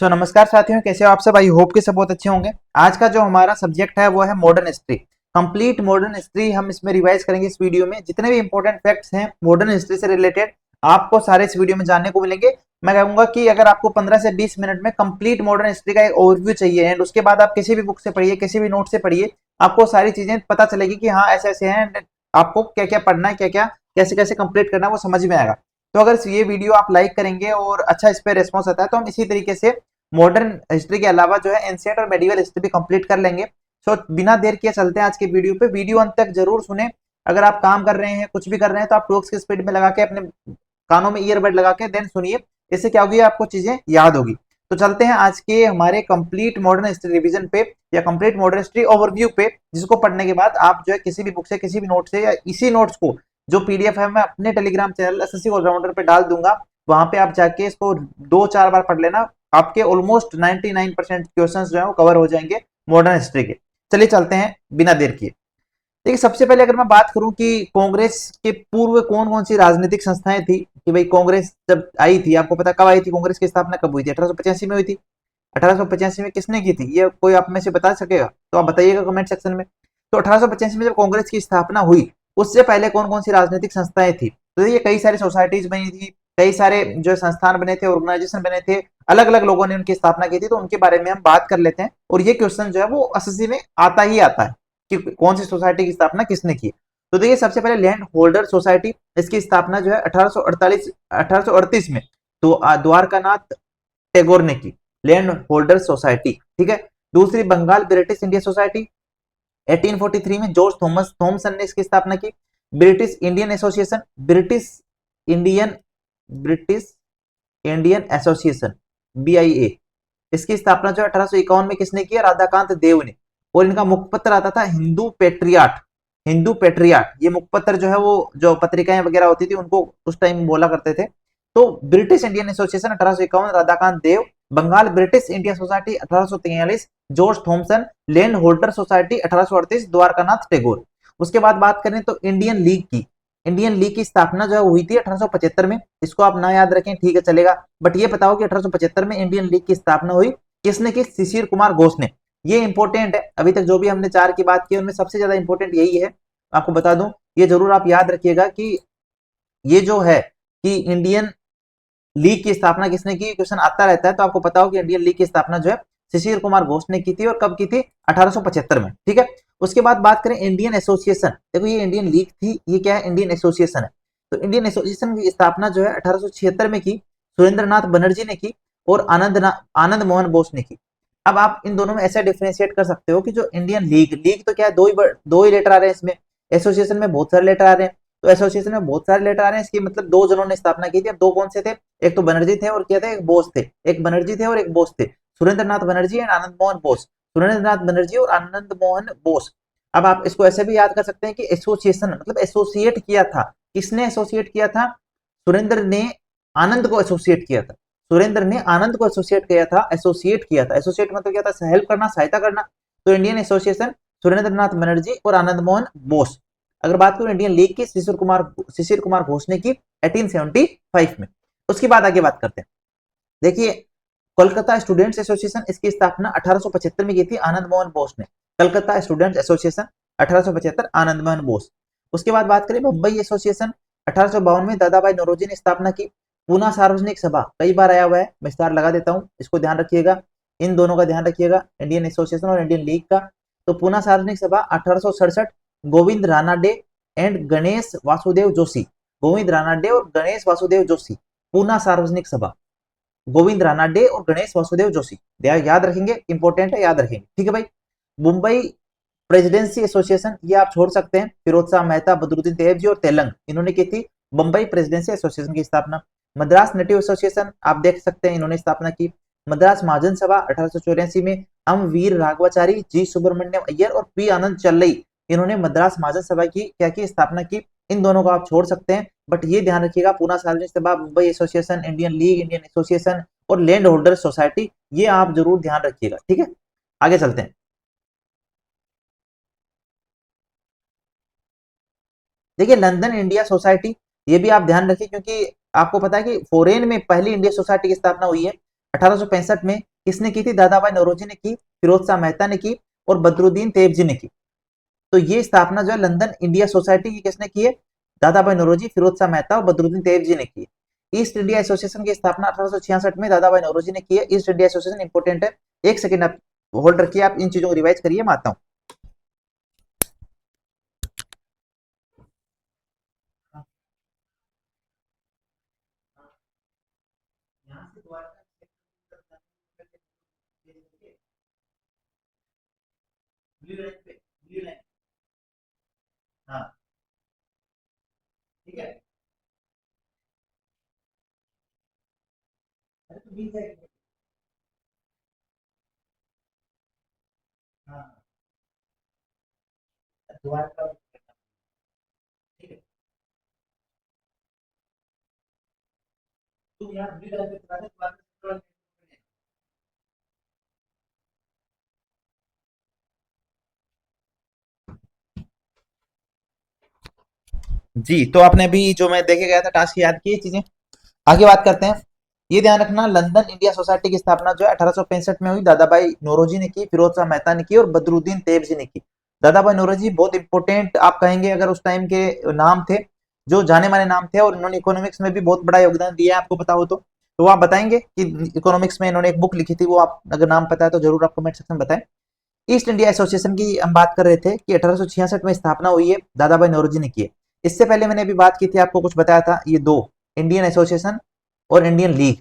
नमस्कार साथियों, कैसे हो आप सब। आई होप कि सब बहुत अच्छे होंगे। आज का जो हमारा सब्जेक्ट है वो है modern history. Complete modern history हम इसमें रिवाइज करेंगे। इस वीडियो में जितने भी इंपॉर्टेंट फैक्ट्स हैं मॉडर्न हिस्ट्री से रिलेटेड आपको सारे इस वीडियो में जानने को मिलेंगे। मैं कहूंगा कि अगर आपको 15 से 20 मिनट में कंप्लीट मॉडर्न हिस्ट्री का एक ओवरव्यू चाहिए एंड उसके बाद आप किसी भी बुक से पढ़िए, किसी भी नोट से पढ़िए, आपको सारी चीजें पता चलेगी कि हाँ ऐसे ऐसे हैं, आपको क्या क्या पढ़ना है, क्या क्या कैसे कैसे कंप्लीट करना है, वो समझ में आएगा। तो अगर ये वीडियो आप लाइक करेंगे और अच्छा इस पर रेस्पॉन्स आता है तो हम इसी तरीके से मॉडर्न हिस्ट्री के अलावा जो है एंशिएंट और मेडिवल हिस्ट्री भी कंप्लीट कर लेंगे। बिना देर किए चलते हैं आज के वीडियो पे। वीडियो अंत तक जरूर सुने। अगर आप काम कर रहे हैं, कुछ भी कर रहे हैं, तो आप टॉक्स की स्पीड में लगा के अपने कानों में ईयरबड लगा के देन सुनिए। इससे क्या होगी, आपको चीजें याद होगी। तो चलते हैं आज के हमारे कंप्लीट मॉडर्न हिस्ट्री रिवीजन पे या कंप्लीट मॉडर्न हिस्ट्री ओवरव्यू पे, जिसको पढ़ने के बाद आप जो है किसी भी बुक से, किसी भी नोट से या इसी नोट्स को जो पीडीएफ है मैं अपने टेलीग्राम चैनल एसएससी ऑलराउंडर पे डाल दूंगा, वहां पे आप जाके इसको 2-4 बार पढ़ लेना। आपके ऑलमोस्ट 99% क्वेश्चंस जो है वो कवर हो जाएंगे मॉडर्न हिस्ट्री के। चलिए चलते हैं बिना देर किए। देखिए, सबसे पहले अगर मैं बात करूं कि कांग्रेस के पूर्व कौन कौन सी राजनीतिक संस्थाएं थी, कि भाई कांग्रेस जब आई थी, आपको पता कब आई थी, कांग्रेस की स्थापना कब हुई थी? 1885 में हुई थी। 1885 में किसने की थी, ये कोई आप में से बता सकेगा तो आप बताइएगा कमेंट सेक्शन में। तो 1885 में जब कांग्रेस की स्थापना हुई, उससे पहले कौन कौन सी राजनीतिक संस्थाएं थी? तो ये कई सारी सोसाइटीज बनी थी, कई सारे जो संस्थान बने थे, ऑर्गेनाइजेशन बने थे, अलग अलग लोगों ने उनकी स्थापना की थी। तो उनके बारे में हम बात कर लेते हैं। और ये क्वेश्चन जो है वो एसएससी में आता ही आता है कि कौन सी सोसाइटी की स्थापना किसने की। तो देखिए, सबसे पहले लैंड होल्डर सोसाइटी, इसकी स्थापना जो है 1838 में तो द्वारकानाथ टैगोर ने की। लैंड होल्डर सोसाइटी, ठीक है। दूसरी बंगाल ब्रिटिश इंडिया सोसाइटी, 1843 में जॉर्ज थॉमसन ने इसकी स्थापना की। British Indian association, Indian British Indian association, BIA, इसकी स्थापना जो 1851 में किसने किया? राधाकांत देव ने। और इनका मुखपत्र आता था हिंदू पेट्रियाट। हिंदू पेट्रियाट, ये मुखपत्र जो है वो जो पत्रिकाएं वगैरह होती थी उनको उस टाइम बोला करते थे। तो British Indian Association 1851 Radhakant Dev, Bengal British India society 1843 George Thomson, land holder society 1838 Dwarkanath Tagore. उसके बाद बात करें तो इंडियन लीग की, इंडियन लीग की स्थापना जो है हुई थी 1875 में। इसको आप ना याद रखें, ठीक है, चलेगा, बट ये बताओ कि 1875 में इंडियन लीग की स्थापना हुई किसने की? शिशिर कुमार घोष ने। ये इंपॉर्टेंट है। अभी तक जो भी हमने 4 की बात की उनमें सबसे ज्यादा इंपॉर्टेंट यही है। आपको बता दूं, ये जरूर आप याद रखिएगा कि ये जो है कि इंडियन लीग की स्थापना किसने की, क्वेश्चन आता रहता है। तो आपको पता हो कि इंडियन लीग की स्थापना जो है शिशिर कुमार घोष ने की थी। और कब की थी? 1875 में, ठीक है। उसके बाद बात करें इंडियन एसोसिएशन। देखो, ये इंडियन लीग थी, ये क्या है? इंडियन एसोसिएशन है। तो इंडियन एसोसिएशन की स्थापना जो है 1876 में की, सुरेंद्रनाथ बनर्जी ने की और आनंद मोहन बोस ने की। अब आप इन दोनों में ऐसा डिफ्रेंशिएट कर सकते हो कि जो इंडियन लीग, लीग तो क्या है, दो ही लेटर आ रहे हैं इसमें। एसोसिएशन में बहुत सारे लेटर आ रहे हैं। तो एसोसिएशन में बहुत सारे लेटर आ रहे हैं, इसकी मतलब दो जनों ने स्थापना की थी। अब दो कौन से थे? एक तो बनर्जी थे और क्या थे? एक बोस थे। एक बनर्जी थे और एक बोस थे, सुरेंद्रनाथ बनर्जी एंड आनंद मोहन बोस। सुरेंद्रनाथ बनर्जी और आनंद मोहन बोस। अब आप इसको ऐसे भी याद कर सकते हैं कि एसोसिएशन मतलब एसोसिएट किया था। किसने एसोसिएट किया था? सुरेंद्र ने आनंद को एसोसिएट किया था। सुरेंद्र ने आनंद को एसोसिएट किया था, एसोसिएट किया था। एसोसिएट मतलब क्या था? हेल्प करना, सहायता करना। तो इंडियन एसोसिएशन सुरेंद्रनाथ बनर्जी और आनंद मोहन बोस। अगर बात करूं इंडियन लीग की, शिशिर कुमार घोष ने की 1875 में। उसके बाद आगे बात करते हैं। देखिए, कोलकाता स्टूडेंट्स एसोसिएशन, इसकी स्थापना 1875 में की थी आनंद मोहन बोस ने। Calcutta students association 1875, Anand Mohan Bose. उसके बाद बात करें मुंबई एसोसिएशन, 1852 में दादा भाई नौरोजी ने स्थापना की। पूना सार्वजनिक सभा, कई बार आया हुआ है, मैं स्टार लगा देता हूं, इसको ध्यान रखिएगा। इन दोनों का ध्यान रखिएगा, इंडियन एसोसिएशन और इंडियन लीग का। तो पूना सार्वजनिक सभा 1867, गोविंद रानाडे एंड गणेश वासुदेव जोशी। गोविंद रानाडे और गणेश वासुदेव जोशी, पूना सार्वजनिक सभा। गोविंद रानाडे और गणेश वासुदेव जोशी, याद रखेंगे, इंपॉर्टेंट है, याद रखेंगे, ठीक है भाई। मुंबई प्रेसिडेंसी एसोसिएशन, ये आप छोड़ सकते हैं। फिरोज शाह मेहता, बदरुद्दीन तैयबजी और तेलंग, इन्होंने की थी मुंबई प्रेसिडेंसी एसोसिएशन की स्थापना। मद्रास नेटिव एसोसिएशन आप देख सकते हैं, इन्होंने स्थापना की। मद्रास महाजन सभा 1884 में एम वीर राघवाचारी, जी सुब्रमण्यम अय्यर और पी आनंद चल्लई, इन्होंने मद्रास महाजन सभा की क्या की? स्थापना की। इन दोनों को आप छोड़ सकते हैं, बट ये ध्यान रखिएगा, पूना सार्वजनिक सभा, Mumbai association, Indian league, Indian association और लैंड होल्डर सोसाइटी, ये आप जरूर ध्यान रखिएगा, ठीक है। आगे चलते हैं। देखिए, लंदन इंडिया सोसाइटी, ये भी आप ध्यान रखिए, क्योंकि आपको पता है कि फॉरेन में पहली इंडिया सोसाइटी की स्थापना हुई है 1865 में। किसने की थी? दादाभाई नौरोजी ने की, फिरोज शाह मेहता ने की और बदरुद्दीन तैयबजी ने की। तो ये स्थापना जो है लंदन इंडिया सोसाइटी की किसने की है? दादाभाई नौरोजी, फिरोज शाह मेहता और बदरुद्दीन तैयबजी ने की है। ईस्ट इंडिया एसोसिएशन की स्थापना 1866 में दादाभाई नौरोजी ने की है। ईस्ट इंडिया एसोसिएशन इंपोर्टेंट है। एक सेकंड आप होल्ड रखिए, आप इन चीजों को रिवाइज करिए, मैं आता हूँ। हाँ, ठीक है। अरे तो मिल जाएगी। हाँ, द्वारका, ठीक है। तुम यहाँ ब्लू लाइन पे चला दो, द्वारका। जी, तो आपने अभी जो मैं देखे गया था टास्क याद किए चीजें। आगे बात करते हैं। ये ध्यान रखना, लंदन इंडिया सोसाइटी की स्थापना जो है 1865 में हुई। दादाभाई नौरोजी ने की, फिरोज शाह मेहता ने की और बदरुद्दीन तैयबजी ने की। दादाभाई नौरोजी बहुत इंपॉर्टेंट आप कहेंगे अगर उस टाइम के नाम थे, जो जाने माने नाम थे, और इन्होंने इकोनॉमिक्स में भी बहुत बड़ा योगदान दिया है, आपको पता हो तो आप बताएंगे कि इकोनॉमिक्स में इन्होंने एक बुक लिखी थी, वो आप अगर नाम पता है तो जरूर आप कमेंट सेक्शन में बताएं। ईस्ट इंडिया एसोसिएशन की हम बात कर रहे थे कि 1866 में स्थापना हुई है, दादाभाई नौरोजी ने की है। इससे पहले मैंने अभी बात की थी, आपको कुछ बताया था, ये दो, इंडियन एसोसिएशन और इंडियन लीग,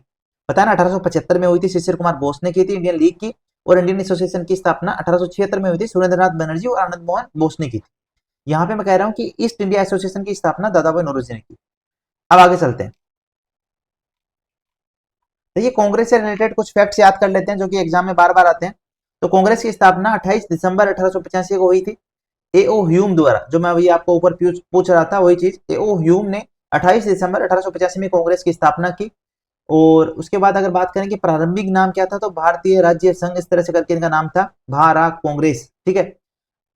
पता है ना, 1875 में हुई थी, शिशिर कुमार बोस ने की थी इंडियन लीग की। और इंडियन एसोसिएशन की स्थापना 1876 में हुई थी, सुरेंद्रनाथ बनर्जी और आनंद मोहन बोस ने की थी। यहाँ पे मैं कह रहा हूँ कि ईस्ट इंडिया एसोसिएशन की स्थापना दादाभाई नौरोजी ने की। अब आगे चलते हैं। देखिए, कांग्रेस से रिलेटेड कुछ फैक्ट्स याद कर लेते हैं जो कि एग्जाम में बार बार आते हैं। तो कांग्रेस की स्थापना 28 दिसंबर 1885 को हुई थी, एओ ह्यूम द्वारा। जो मैं अभी आपको ऊपर पूछ रहा था वही चीज, एओ ह्यूम ने 28 दिसंबर 1885 में कांग्रेस की स्थापना की। और उसके बाद अगर बात करें कि प्रारंभिक नाम क्या था, तो भारतीय राज्य संघ इस तरह से करके इनका नाम था, भारत कांग्रेस, ठीक है।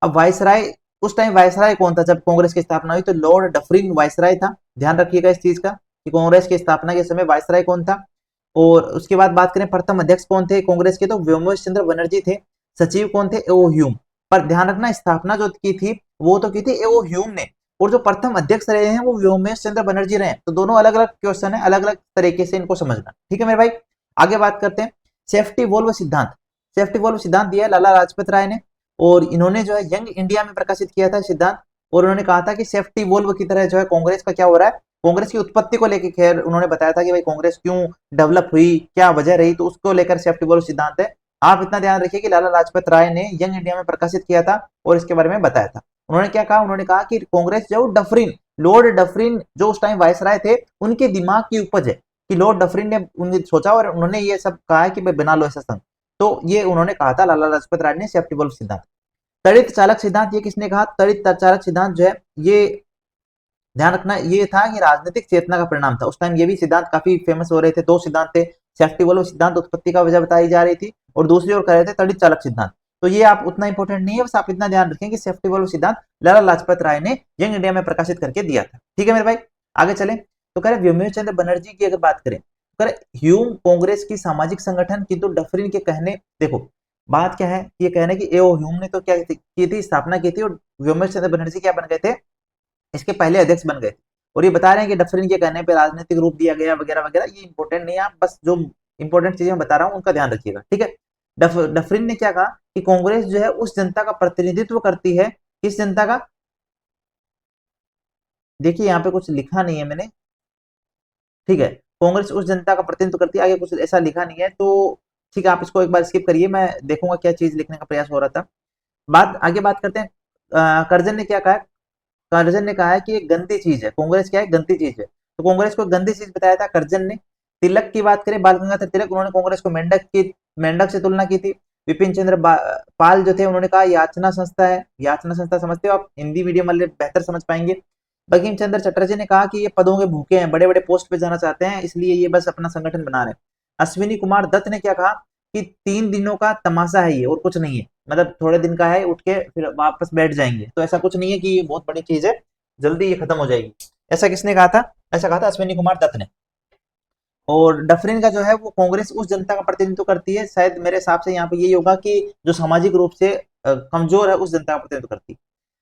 अब वायसराय, उस टाइम वायसराय कौन था जब कांग्रेस की स्थापना हुई? तो लॉर्ड डफरिन वायसराय था। ध्यान रखिएगा इस चीज का कि कांग्रेस की स्थापना के समय वायसराय कौन था। और उसके बाद बात करें प्रथम अध्यक्ष कौन थे कांग्रेस के, तो व्योमेश चंद्र बनर्जी थे। सचिव कौन थे? एओ ह्यूम। पर ध्यान रखना, स्थापना जो की थी वो तो की थी एओ ह्यूम ने, और जो प्रथम अध्यक्ष रहे हैं वो व्योमेश चंद्र बनर्जी रहे हैं। तो दोनों अलग अलग क्वेश्चन है, अलग अलग तरीके से इनको समझना, ठीक है मेरे भाई। आगे बात करते हैं। सेफ्टी वोल्व सिद्धांत, सेफ्टी वोल्व सिद्धांत दिया है लाला लाजपत राय ने, और इन्होंने जो है यंग इंडिया में प्रकाशित किया था सिद्धांत। और उन्होंने कहा था कि सेफ्टी वोल्व की तरह जो है कांग्रेस का क्या हो रहा है, कांग्रेस की उत्पत्ति को लेकर, खैर उन्होंने बताया था कि भाई कांग्रेस क्यों डेवलप हुई, क्या वजह रही, तो उसको लेकर सेफ्टी वोल्व सिद्धांत है। आप इतना ध्यान रखिए कि लाला लाजपत राय ने यंग इंडिया में प्रकाशित किया था और इसके बारे में बताया था। उन्होंने क्या कहा? उन्होंने कहा कि कांग्रेस जो डफरिन, लॉर्ड डफरिन जो उस टाइम वायसराय थे, उनके दिमाग की उपज है, कि लॉर्ड डफरिन ने उन्हें सोचा और उन्होंने ये सब कहा है कि भाई बना लो ऐसा संघ। तो ये उन्होंने कहा था लाला लाजपत राय ने, सेफ्टी वोल्व सिद्धांत। तड़ित चालक सिद्धांत, ये किसने कहा? तड़ित चालक सिद्धांत जो है, ये ध्यान रखना, ये था कि राजनीतिक चेतना का परिणाम था। उस टाइम ये भी सिद्धांत काफी फेमस हो रहे थे। दो सिद्धांत थे, सेफ्टी वालों सिद्धांत उत्पत्ति का वजह बताई जा रही थी, और दूसरी ओर कह रहे थे तड़ित चालक सिद्धांत। तो ये आप उतना इंपॉर्टेंट नहीं है, बस आप इतना ध्यान रखें कि सेफ्टी वालों सिद्धांत लाला लाजपत राय ने यंग इंडिया में प्रकाशित करके दिया था, ठीक है मेरे भाई। आगे चले, तो कह रहे व्योमेश चंद्र बनर्जी की अगर बात करें, तो कह रहे ह्यूम कांग्रेस की सामाजिक संगठन, किंतु डफरिन के कहने, देखो बात क्या है, ये कहने की एओ ह्यूम ने तो क्या की थी, स्थापना की थी, और व्योमेश चंद्र बनर्जी क्या बन गए थे, इसके पहले अध्यक्ष बन गए। और ये बता रहे हैं कि डफरिन के कहने पे राजनीतिक रूप दिया गया वगैरह वगैरह, ये इंपॉर्टेंट नहीं है, आप बस जो इंपॉर्टेंट चीजें बता रहा हूँ उनका ध्यान रखिएगा, ठीक है। डफरिन ने क्या कहा कि कांग्रेस जो है उस जनता का प्रतिनिधित्व करती है, किस जनता का? देखिए यहाँ पे कुछ लिखा नहीं है मैंने, ठीक है। कांग्रेस उस जनता का प्रतिनिधित्व करती है, आगे कुछ ऐसा लिखा नहीं है, तो ठीक है, आप इसको एक बार स्किप करिए, मैं देखूंगा क्या चीज लिखने का प्रयास हो रहा था। बात आगे बात करते हैं। कर्जन ने क्या कहा? कर्जन ने कहा है कि एक गंदी चीज है, कांग्रेस क्या है? गंदी चीज है। तो कांग्रेस को गंदी चीज बताया था कर्जन ने। तिलक की बात करें, बाल गंगाधर तिलक, उन्होंने कांग्रेस को मेंढक से तुलना की थी। विपिन चंद्र पाल जो थे, उन्होंने कहा याचना संस्था है। याचना संस्था समझते हो आप? हिंदी मीडियम वाले बेहतर समझ पाएंगे। बंकिम चंद्र चटर्जी ने कहा कि ये पदों के भूखे हैं, बड़े बड़े पोस्ट पे जाना चाहते हैं, इसलिए ये बस अपना संगठन बना रहे हैं। अश्विनी कुमार दत्त ने क्या कहा कि 3 दिनों का तमाशा है ये, और कुछ नहीं है, मतलब थोड़े दिन का है, उठ के फिर वापस बैठ जाएंगे, तो ऐसा कुछ नहीं है कि ये बहुत बड़ी चीज है, जल्दी ये खत्म हो जाएगी। ऐसा किसने कहा था? ऐसा कहा था अश्विनी कुमार दत्त ने। और डफरिन का जो है वो कांग्रेस उस जनता का प्रतिनिधित्व करती है, शायद मेरे हिसाब से यहाँ पे यही होगा कि जो सामाजिक रूप से कमजोर है उस जनता का प्रतिनिधित्व करती है।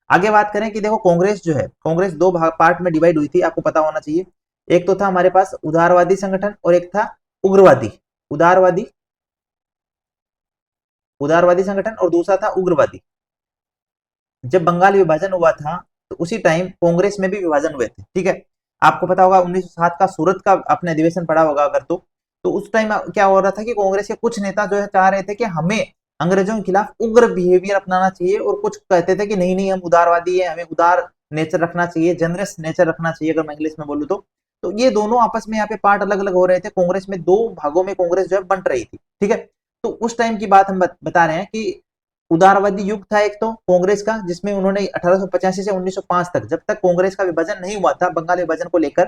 आगे बात करें कि देखो कांग्रेस जो है, कांग्रेस दो भाग पार्ट में डिवाइड हुई थी, आपको पता होना चाहिए। एक तो था हमारे पास उदारवादी संगठन और एक था उग्रवादी, उदारवादी उदारवादी संगठन और दूसरा था उग्रवादी। जब बंगाल विभाजन हुआ था तो उसी टाइम कांग्रेस में भी विभाजन हुए थे, ठीक है। आपको पता होगा 1907 का सूरत का अपने अधिवेशन पढ़ा होगा अगर तो उस टाइम क्या हो रहा था कि कांग्रेस के कुछ नेता जो है चाह रहे थे कि हमें अंग्रेजों के खिलाफ उग्र बिहेवियर अपनाना चाहिए, और कुछ कहते थे कि नहीं नहीं हम उदारवादी है, हमें उदार नेचर रखना चाहिए, जनरस नेचर रखना चाहिए, अगर मैं इंग्लिश में बोलूँ तो ये दोनों आपस में यहाँ पे पार्ट अलग अलग हो रहे थे, कांग्रेस में दो भागों में कांग्रेस जो है बंट रही थी, ठीक है। तो उस टाइम की बात हम बता रहे हैं कि उदारवादी युग था एक तो कांग्रेस का, जिसमें उन्होंने 1885 से 1905 तक, जब तक कांग्रेस का विभाजन नहीं हुआ था बंगाल विभाजन को लेकर,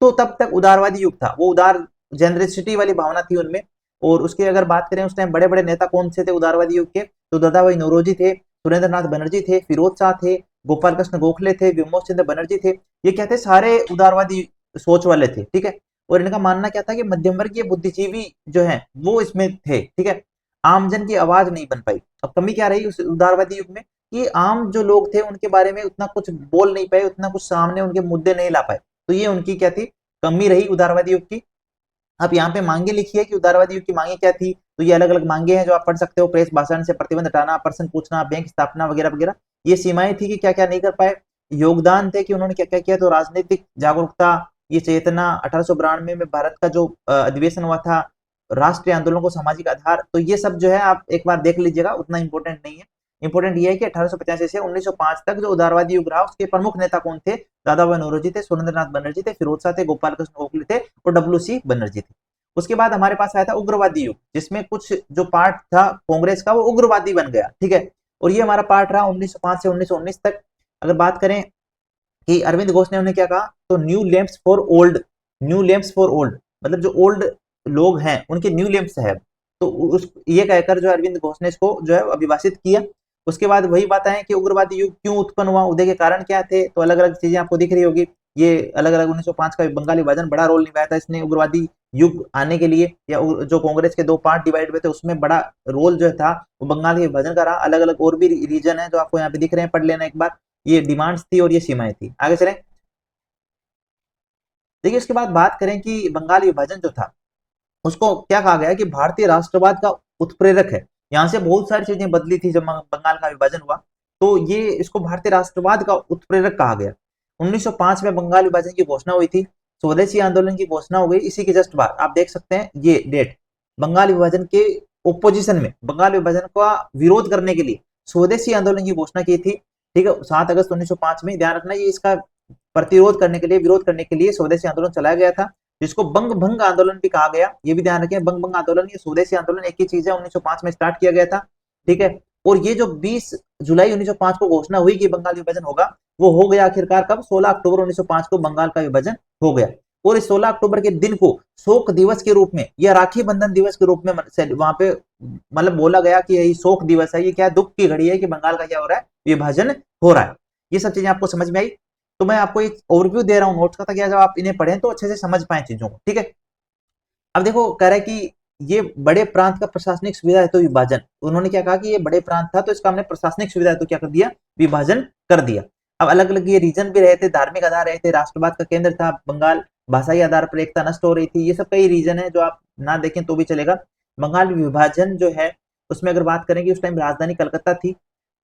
तो तब तक उदारवादी युग था, वो उदार जेनरसिटी वाली भावना थी उनमें। और उसकी अगर बात करें उस टाइम बड़े बड़े नेता कौन से थे उदारवादी युग के, तो दादा भाई नौरोजी थे, सुरेंद्र नाथ बनर्जी थे, फिरोज शाह थे, गोपाल कृष्ण गोखले थे, विमोच चंद्र बनर्जी थे। ये क्या थे, सारे उदारवादी सोच वाले थे, ठीक है। और इनका मानना क्या था कि मध्यम वर्गीय बुद्धिजीवी जो है वो इसमें थे, ठीक है। आमजन की आवाज नहीं बन पाई। अब कमी क्या रही उस उदारवादी युग में कि आम जो लोग थे उनके बारे में उतना कुछ बोल नहीं पाए, उतना कुछ सामने उनके मुद्दे नहीं ला पाए, तो ये उनकी क्या थी, कमी रही उदारवादी युग की। अब यहाँ पे मांगे लिखी है कि उदारवादी युग की मांगे क्या थी, तो ये अलग अलग मांगे हैं जो आप पढ़ सकते हो, प्रेस भाषण से प्रतिबंध हटाना, प्रश्न पूछना, बैंक स्थापना वगैरह वगैरह। ये सीमाएं थी कि क्या क्या नहीं कर पाए। योगदान थे कि उन्होंने क्या क्या किया, तो राजनीतिक जागरूकता, ये चेतना, 1892 में भारत का जो अधिवेशन हुआ था, राष्ट्रीय आंदोलन को सामाजिक आधार, तो ये सब जो है आप एक बार देख लीजिएगा, उतना इंपॉर्टेंट नहीं है। इंपॉर्टेंट ये है कि 1885 से 1905 तक जो उदारवादी युग रहा उसके प्रमुख नेता कौन थे, दादा भाई नौरोजी थे, सुरेंद्र नाथ बनर्जी थे, फिरोज शाह थे, गोपाल कृष्ण गोखले थे और डब्ल्यू सी बनर्जी थे। उसके बाद हमारे पास आया था उग्रवादी युग, जिसमें कुछ जो पार्ट था कांग्रेस का वो उग्रवादी बन गया, ठीक है। और ये हमारा पार्ट रहा 1905 से 1919 तक। अगर बात करें कि अरविंद घोष ने उन्हें क्या कहा, तो new lamps for old, new lamps for old, मतलब जो ओल्ड लोग हैं उनके न्यू लैंप्स है। तो उस ये कहकर जो अरविंद घोष ने इसको जो है अभिभाषित किया। उसके बाद वही बात है कि उग्रवादी युग क्यों उत्पन्न हुआ, उदय के कारण क्या थे, तो अलग अलग चीजें आपको दिख रही होगी। ये अलग अलग 1905 का बंगाली विभाजन बड़ा रोल निभाया था इसने उग्रवादी युग आने के लिए, या जो कांग्रेस के दो पार्ट डिवाइड हुए थे उसमें बड़ा रोल जो था वो बंगाल के विभाजन का रहा। अलग अलग और भी रीजन है जो आपको यहाँ पे दिख रहे हैं, पढ़ लेना एक बार। ये डिमांड्स थी और ये सीमाएं थी। आगे चलें। देखिए उसके बाद बात करें कि बंगाल विभाजन जो था उसको क्या कहा गया कि भारतीय राष्ट्रवाद का उत्प्रेरक है। यहाँ से बहुत सारी चीजें बदली थी जब बंगाल का विभाजन हुआ, तो ये इसको भारतीय राष्ट्रवाद का उत्प्रेरक कहा गया। 1905 में बंगाल विभाजन की घोषणा हुई थी, स्वदेशी आंदोलन की घोषणा हो गई इसी के जस्ट बाद, आप देख सकते हैं ये डेट। बंगाल विभाजन के ओपोजिशन में, बंगाल विभाजन का विरोध करने के लिए स्वदेशी आंदोलन की घोषणा की थी, ठीक है, 7 अगस्त 1905 में। ध्यान रखना ये इसका प्रतिरोध करने के लिए, विरोध करने के लिए स्वदेशी आंदोलन चलाया गया था, जिसको बंग भंग आंदोलन भी कहा गया। ये भी ध्यान रखें, बंग भंग आंदोलन ये स्वदेशी आंदोलन एक ही चीज है, 1905 में स्टार्ट किया गया था, ठीक है। और ये जो 20 जुलाई 1905 को घोषणा हुई कि बंगाल विभाजन होगा, वो हो गया आखिरकार कब, 16 अक्टूबर 1905 को बंगाल का विभाजन हो गया। और इस 16 अक्टूबर के दिन को शोक दिवस के रूप में या राखी बंधन दिवस के रूप में वहां पे मतलब बोला गया कि यही शोक दिवस है, ये क्या दुख की घड़ी है कि बंगाल का क्या हो रहा है, विभाजन हो रहा है। ये सब चीजें आपको समझ में आई। तो मैं आपको एक ओवरव्यू दे रहा हूँ नोट्स का, ताकि जब आप इन्हें पढ़ें तो अच्छे से समझ पाए चीजों को, ठीक है। अब देखो कह रहा है कि ये बड़े प्रांत का प्रशासनिक सुविधा है तो विभाजन, उन्होंने क्या कहा कि ये बड़े प्रांत था तो इसका हमने प्रशासनिक सुविधा है तो क्या कर दिया, विभाजन कर दिया। अब अलग अलग ये रीजन भी रहे थे, धार्मिक आधार रहे थे, राष्ट्रवाद का केंद्र था बंगाल, भाषाई आधार पर एकता नष्ट हो रही थी, ये सब कई रीजन है जो आप ना देखें तो भी चलेगा। बंगाल विभाजन जो है उसमें अगर बात करेंगे उस टाइम राजधानी कलकत्ता थी,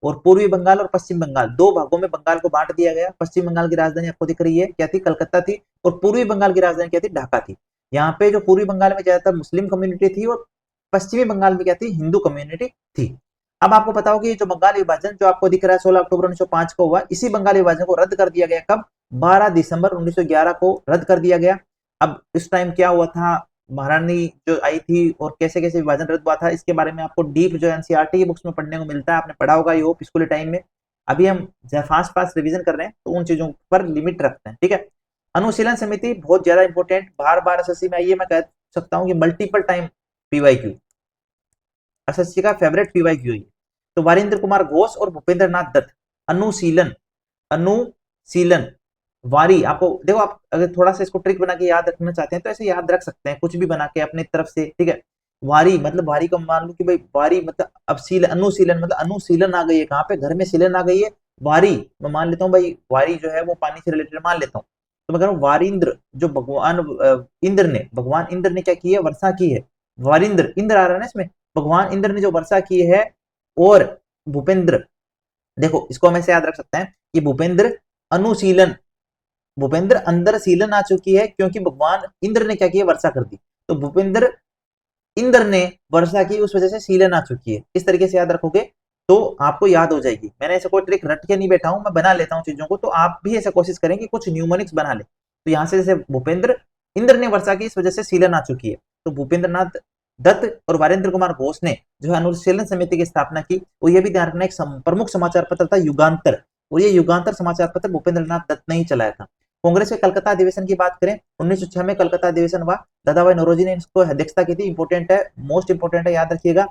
और पूर्वी बंगाल और पश्चिम बंगाल दो भागों में बंगाल को बांट दिया गया। पश्चिम बंगाल की राजधानी आपको दिख रही है क्या थी, कलकत्ता थी, और पूर्वी बंगाल की राजधानी क्या थी, ढाका थी। यहाँ पे जो पूर्वी बंगाल में ज्यादातर मुस्लिम कम्युनिटी थी और पश्चिमी बंगाल में क्या थी, हिंदू कम्युनिटी थी। अब आपको बताओ कि जो बंगाल विभाजन जो आपको दिख रहा है 16 अक्टूबर 1905 को हुआ, इसी बंगाल विभाजन को रद्द कर दिया गया कब, 12 दिसंबर 1911 को रद्द कर दिया गया। अब इस टाइम क्या हुआ था, महारानी जो आई थी और कैसे कैसे विभाजन रद्द हुआ था, इसके बारे में आपको डीप जो एनसीईआरटी की बुक्स में पढ़ने को मिलता है, आपने पढ़ा होगा, ये होप स्कूल टाइम में। अभी हम फास्ट फास्ट रिवीजन कर रहे हैं तो उन चीजों पर लिमिट रखते हैं, ठीक है। अनुशीलन समिति बहुत ज्यादा इंपॉर्टेंट, बार बार एसएससी में आइए, मैं कह सकता हूँ कि मल्टीपल टाइम पीवाईक्यू, एसएससी का फेवरेट पीवाईक्यू है। तो वारिंद्र कुमार घोष और भूपेंद्र नाथ दत्त, अनुशीलन, अनुशीलन वारी, आपको देखो, आप अगर थोड़ा सा इसको ट्रिक बना के याद रखना चाहते हैं तो ऐसे याद रख सकते हैं, कुछ भी बना के अपने तरफ से, ठीक है। वारी मतलब वारी को मान लो कि भाई वारी मतलब अब सीलन, अनुशीलन मतलब अनुशीलन आ गई है, कहाँ पे, घर में सीलन आ गई है, वारी मैं मान लेता हूँ भाई, वारी जो है वो पानी से रिलेटेड मान लेता हूँ। तो मैं कह रहा हूँ वारिंद्र, जो भगवान इंद्र ने, भगवान इंद्र ने क्या की है, वर्षा की है। वारिंद्र, इंद्र आ रहा है ना इसमें, भगवान इंद्र ने जो वर्षा की है। और भूपेंद्र, देखो इसको हम ऐसे याद रख सकते हैं कि भूपेंद्र अनुशीलन, भूपेंद्र अंदर सीलन आ चुकी है क्योंकि भगवान इंद्र ने क्या किया, वर्षा कर दी। तो भूपेंद्र इंद्र ने वर्षा की, उस वजह से सीलन आ चुकी है। इस तरीके से याद रखोगे तो आपको याद हो जाएगी। मैंने ऐसे कोई ट्रिक रट के नहीं बैठा हूं, मैं बना लेता हूं चीजों को, तो आप भी ऐसा कोशिश करें कि कुछ न्यूमोनिक्स बना ले। तो यहाँ से जैसे भूपेंद्र इंद्र ने वर्षा की, इस वजह से सीलन आ चुकी है। तो भूपेंद्र नाथ दत्त और वारेंद्र कुमार घोष ने जो है अनुशीलन समिति की स्थापना की। और यह भी ध्यान रखना, एक प्रमुख समाचार पत्र था युगांतर, और ये युगांतर समाचार पत्र भूपेंद्र नाथ दत्त ने ही चलाया था। कांग्रेस के कलकत्ता अधिवेशन की बात करें, 1906 में कलकत्ता अधिवेशन हुआ, दादा भाई नौरोजी ने इसको अध्यक्षता की थी। इंपोर्टेंट है, मोस्ट इंपोर्टेंट है, याद रखिएगा।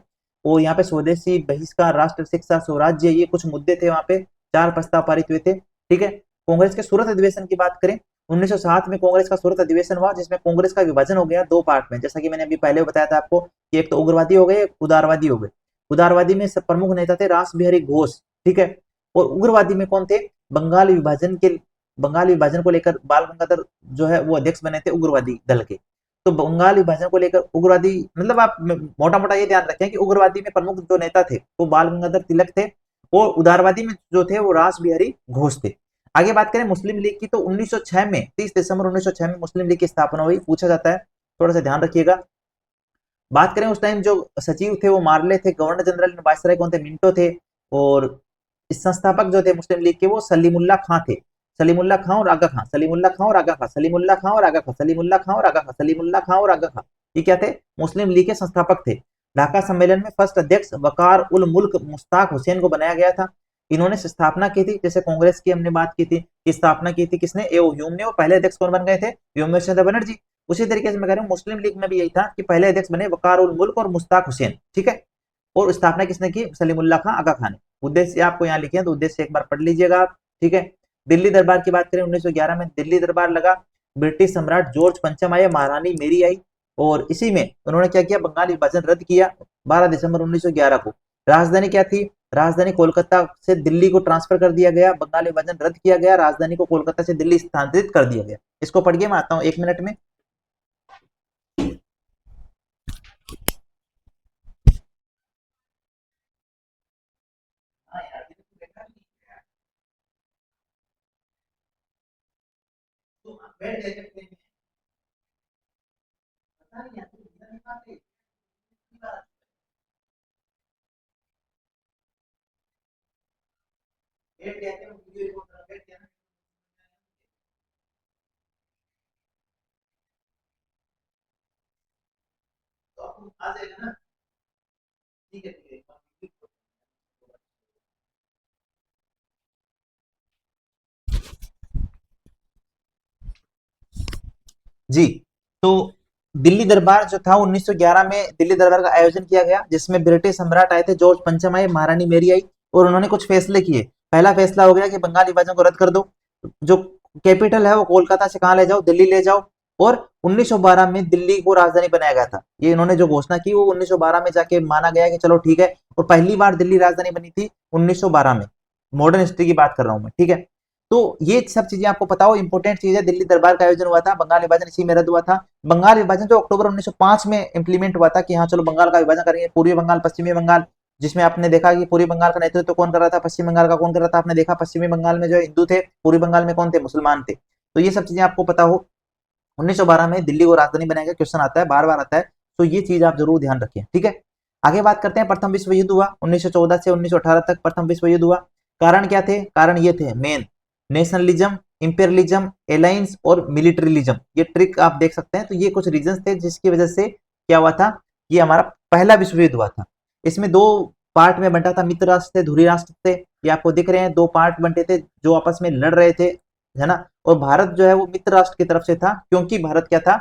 और यहाँ पे स्वदेशी बहिष्कार, राष्ट्र शिक्षा, स्वराज्य, ये कुछ मुद्दे थे वहां पे, 4 प्रस्ताव पारित हुए थे, ठीक है। कांग्रेस के सूरत अधिवेशन की बात करें, 1907 में कांग्रेस का सूरत अधिवेशन हुआ, जिसमें कांग्रेस का विभाजन हो गया 2 पार्ट में, जैसा कि मैंने अभी पहले बताया था आपको कि एक तो उग्रवादी हो गए, एक उदारवादी हो गए। उदारवादी में प्रमुख नेता थे रास बिहारी घोष, ठीक है। और उग्रवादी में कौन थे, बंगाल विभाजन के, बंगाल विभाजन को लेकर बाल गंगाधर जो है वो अध्यक्ष बने थे उग्रवादी दल के। तो बंगाल विभाजन को लेकर उग्रवादी, मतलब आप मोटा मोटा ये ध्यान रखें कि उग्रवादी में प्रमुख जो नेता थे वो बाल गंगाधर तिलक थे, और उदारवादी में जो थे वो रास बिहारी घोष थे। आगे बात करें मुस्लिम लीग की, तो 1906 में 30 दिसंबर 1906 में मुस्लिम लीग की स्थापना हुई, पूछा जाता है, थोड़ा सा ध्यान रखिएगा। बात करें उस टाइम जो सचिव थे वो मार्ले थे, गवर्नर जनरल वायसराय कौन थे, मिंटो थे। और इस संस्थापक जो थे मुस्लिम लीग के वो सलीमुल्लाह खां थे। सलीमुल्लाह खां और आगा खां, सलीमुल्लाह खां और आगा खां, सलीमुल्लाह खां और आगा खां, सलीमुल्लाह खां और आगा खां, सलीमुल्लाह खां और आगा खां, ये क्या थे, मुस्लिम लीग के संस्थापक थे। ढाका सम्मेलन में फर्स्ट अध्यक्ष वकार उल मुल्क मुश्ताक हुसैन को बनाया गया था। इन्होंने स्थापना की थी, जैसे कांग्रेस की हमने बात की थी कि स्थापना की थी किसने, ए ह्यूम ने। और पहले अध्यक्ष कौन बन गए थे, व्योमेश चंद्र बनर्जी। उसी तरीके से मैं कह रहा हूँ मुस्लिम लीग में भी यही था कि पहले अध्यक्ष बने वकार उल मुल्क और मुश्ताक हुसैन, ठीक है। और स्थापना किसने की, सलीमुल्लाह खां आगा खां ने। उद्देश्य आपको यहाँ लिखे हैं तो उद्देश्य एक बार पढ़ लीजिएगा आप, ठीक है। दिल्ली दरबार की बात करें, 1911 में दिल्ली दरबार लगा। ब्रिटिश सम्राट जॉर्ज पंचम आए, महारानी मेरी आई। और इसी में उन्होंने क्या किया, बंगाल विभाजन रद्द किया 12 दिसंबर 1911 को। राजधानी क्या थी, राजधानी कोलकाता से दिल्ली को ट्रांसफर कर दिया गया, बंगाल विभाजन रद्द किया गया, राजधानी को कोलकाता से दिल्ली स्थानांतरित कर दिया गया। इसको पढ़िए, मैं आता हूँ 1 मिनट में। हाँ यार, ये तो देखा नहीं है। तो आप बैठ जाइए अपने में, पता नहीं यार, तो इधर नहीं पाते, इतनी बार बैठ गया क्या, वीडियो रिकॉर्ड कर बैठ गया ना, तो आपको आ जाएगा ना। ठीक है, ठीक है। जी, तो दिल्ली दरबार जो था 1911 में दिल्ली दरबार का आयोजन किया गया, जिसमें ब्रिटिश सम्राट आए थे, जॉर्ज पंचम आए, महारानी मेरी आई। और उन्होंने कुछ फैसले किए। पहला फैसला हो गया कि बंगाल विभाजन को रद्द कर दो, जो कैपिटल है वो कोलकाता से कहा ले जाओ, दिल्ली ले जाओ। और 1912 में दिल्ली को राजधानी बनाया गया था। ये इन्होंने जो घोषणा की वो 1912 में जाके माना गया कि चलो ठीक है। और पहली बार दिल्ली राजधानी बनी थी 1912 में। मॉडर्न हिस्ट्री की बात कर रहा हूं मैं, ठीक है। तो ये सब चीजें आपको पता हो, इंपॉर्टेंट चीज है। दिल्ली दरबार का आयोजन हुआ था, बंगाल विभाजन इसी में रद्द हुआ था। बंगाल विभाजन जो अक्टूबर 1905 में इंप्लीमेंट हुआ था कि हाँ चलो बंगाल का विभाजन करेंगे, पूर्वी बंगाल पश्चिमी बंगाल, जिसमें आपने देखा कि पूर्वी बंगाल का नेतृत्व तो कौन कर रहा था, पश्चिम बंगाल का कौन कर रहा था, आपने देखा पश्चिमी बंगाल में जो है हिंदू थे, पूर्वी बंगाल में कौन थे, मुसलमान थे। तो ये सब चीजें आपको पता हो। 1912 में दिल्ली को राजधानी बनाया गया, क्वेश्चन आता है, बार बार आता है, तो ये चीज आप जरूर ध्यान रखें, ठीक है। आगे बात करते हैं, प्रथम विश्व युद्ध हुआ 1914 से 1918 तक, प्रथम विश्व युद्ध हुआ। कारण क्या थे, कारण ये थे मेन, नेशनलिज्म, इंपेरियलिज्म, एलायंस और मिलिट्रिलिज्म। ये ट्रिक आप देख सकते हैं। तो ये कुछ रीजंस थे जिसकी वजह से क्या हुआ था, ये हमारा पहला विश्व युद्ध हुआ था। इसमें 2 पार्ट में बंटा था, मित्र राष्ट्र थे, धुरी राष्ट्र थे। ये आपको दिख रहे हैं, 2 पार्ट बंटे थे जो आपस में लड़ रहे थे, है ना। और भारत जो है वो मित्र राष्ट्र की तरफ से था, क्योंकि भारत क्या था,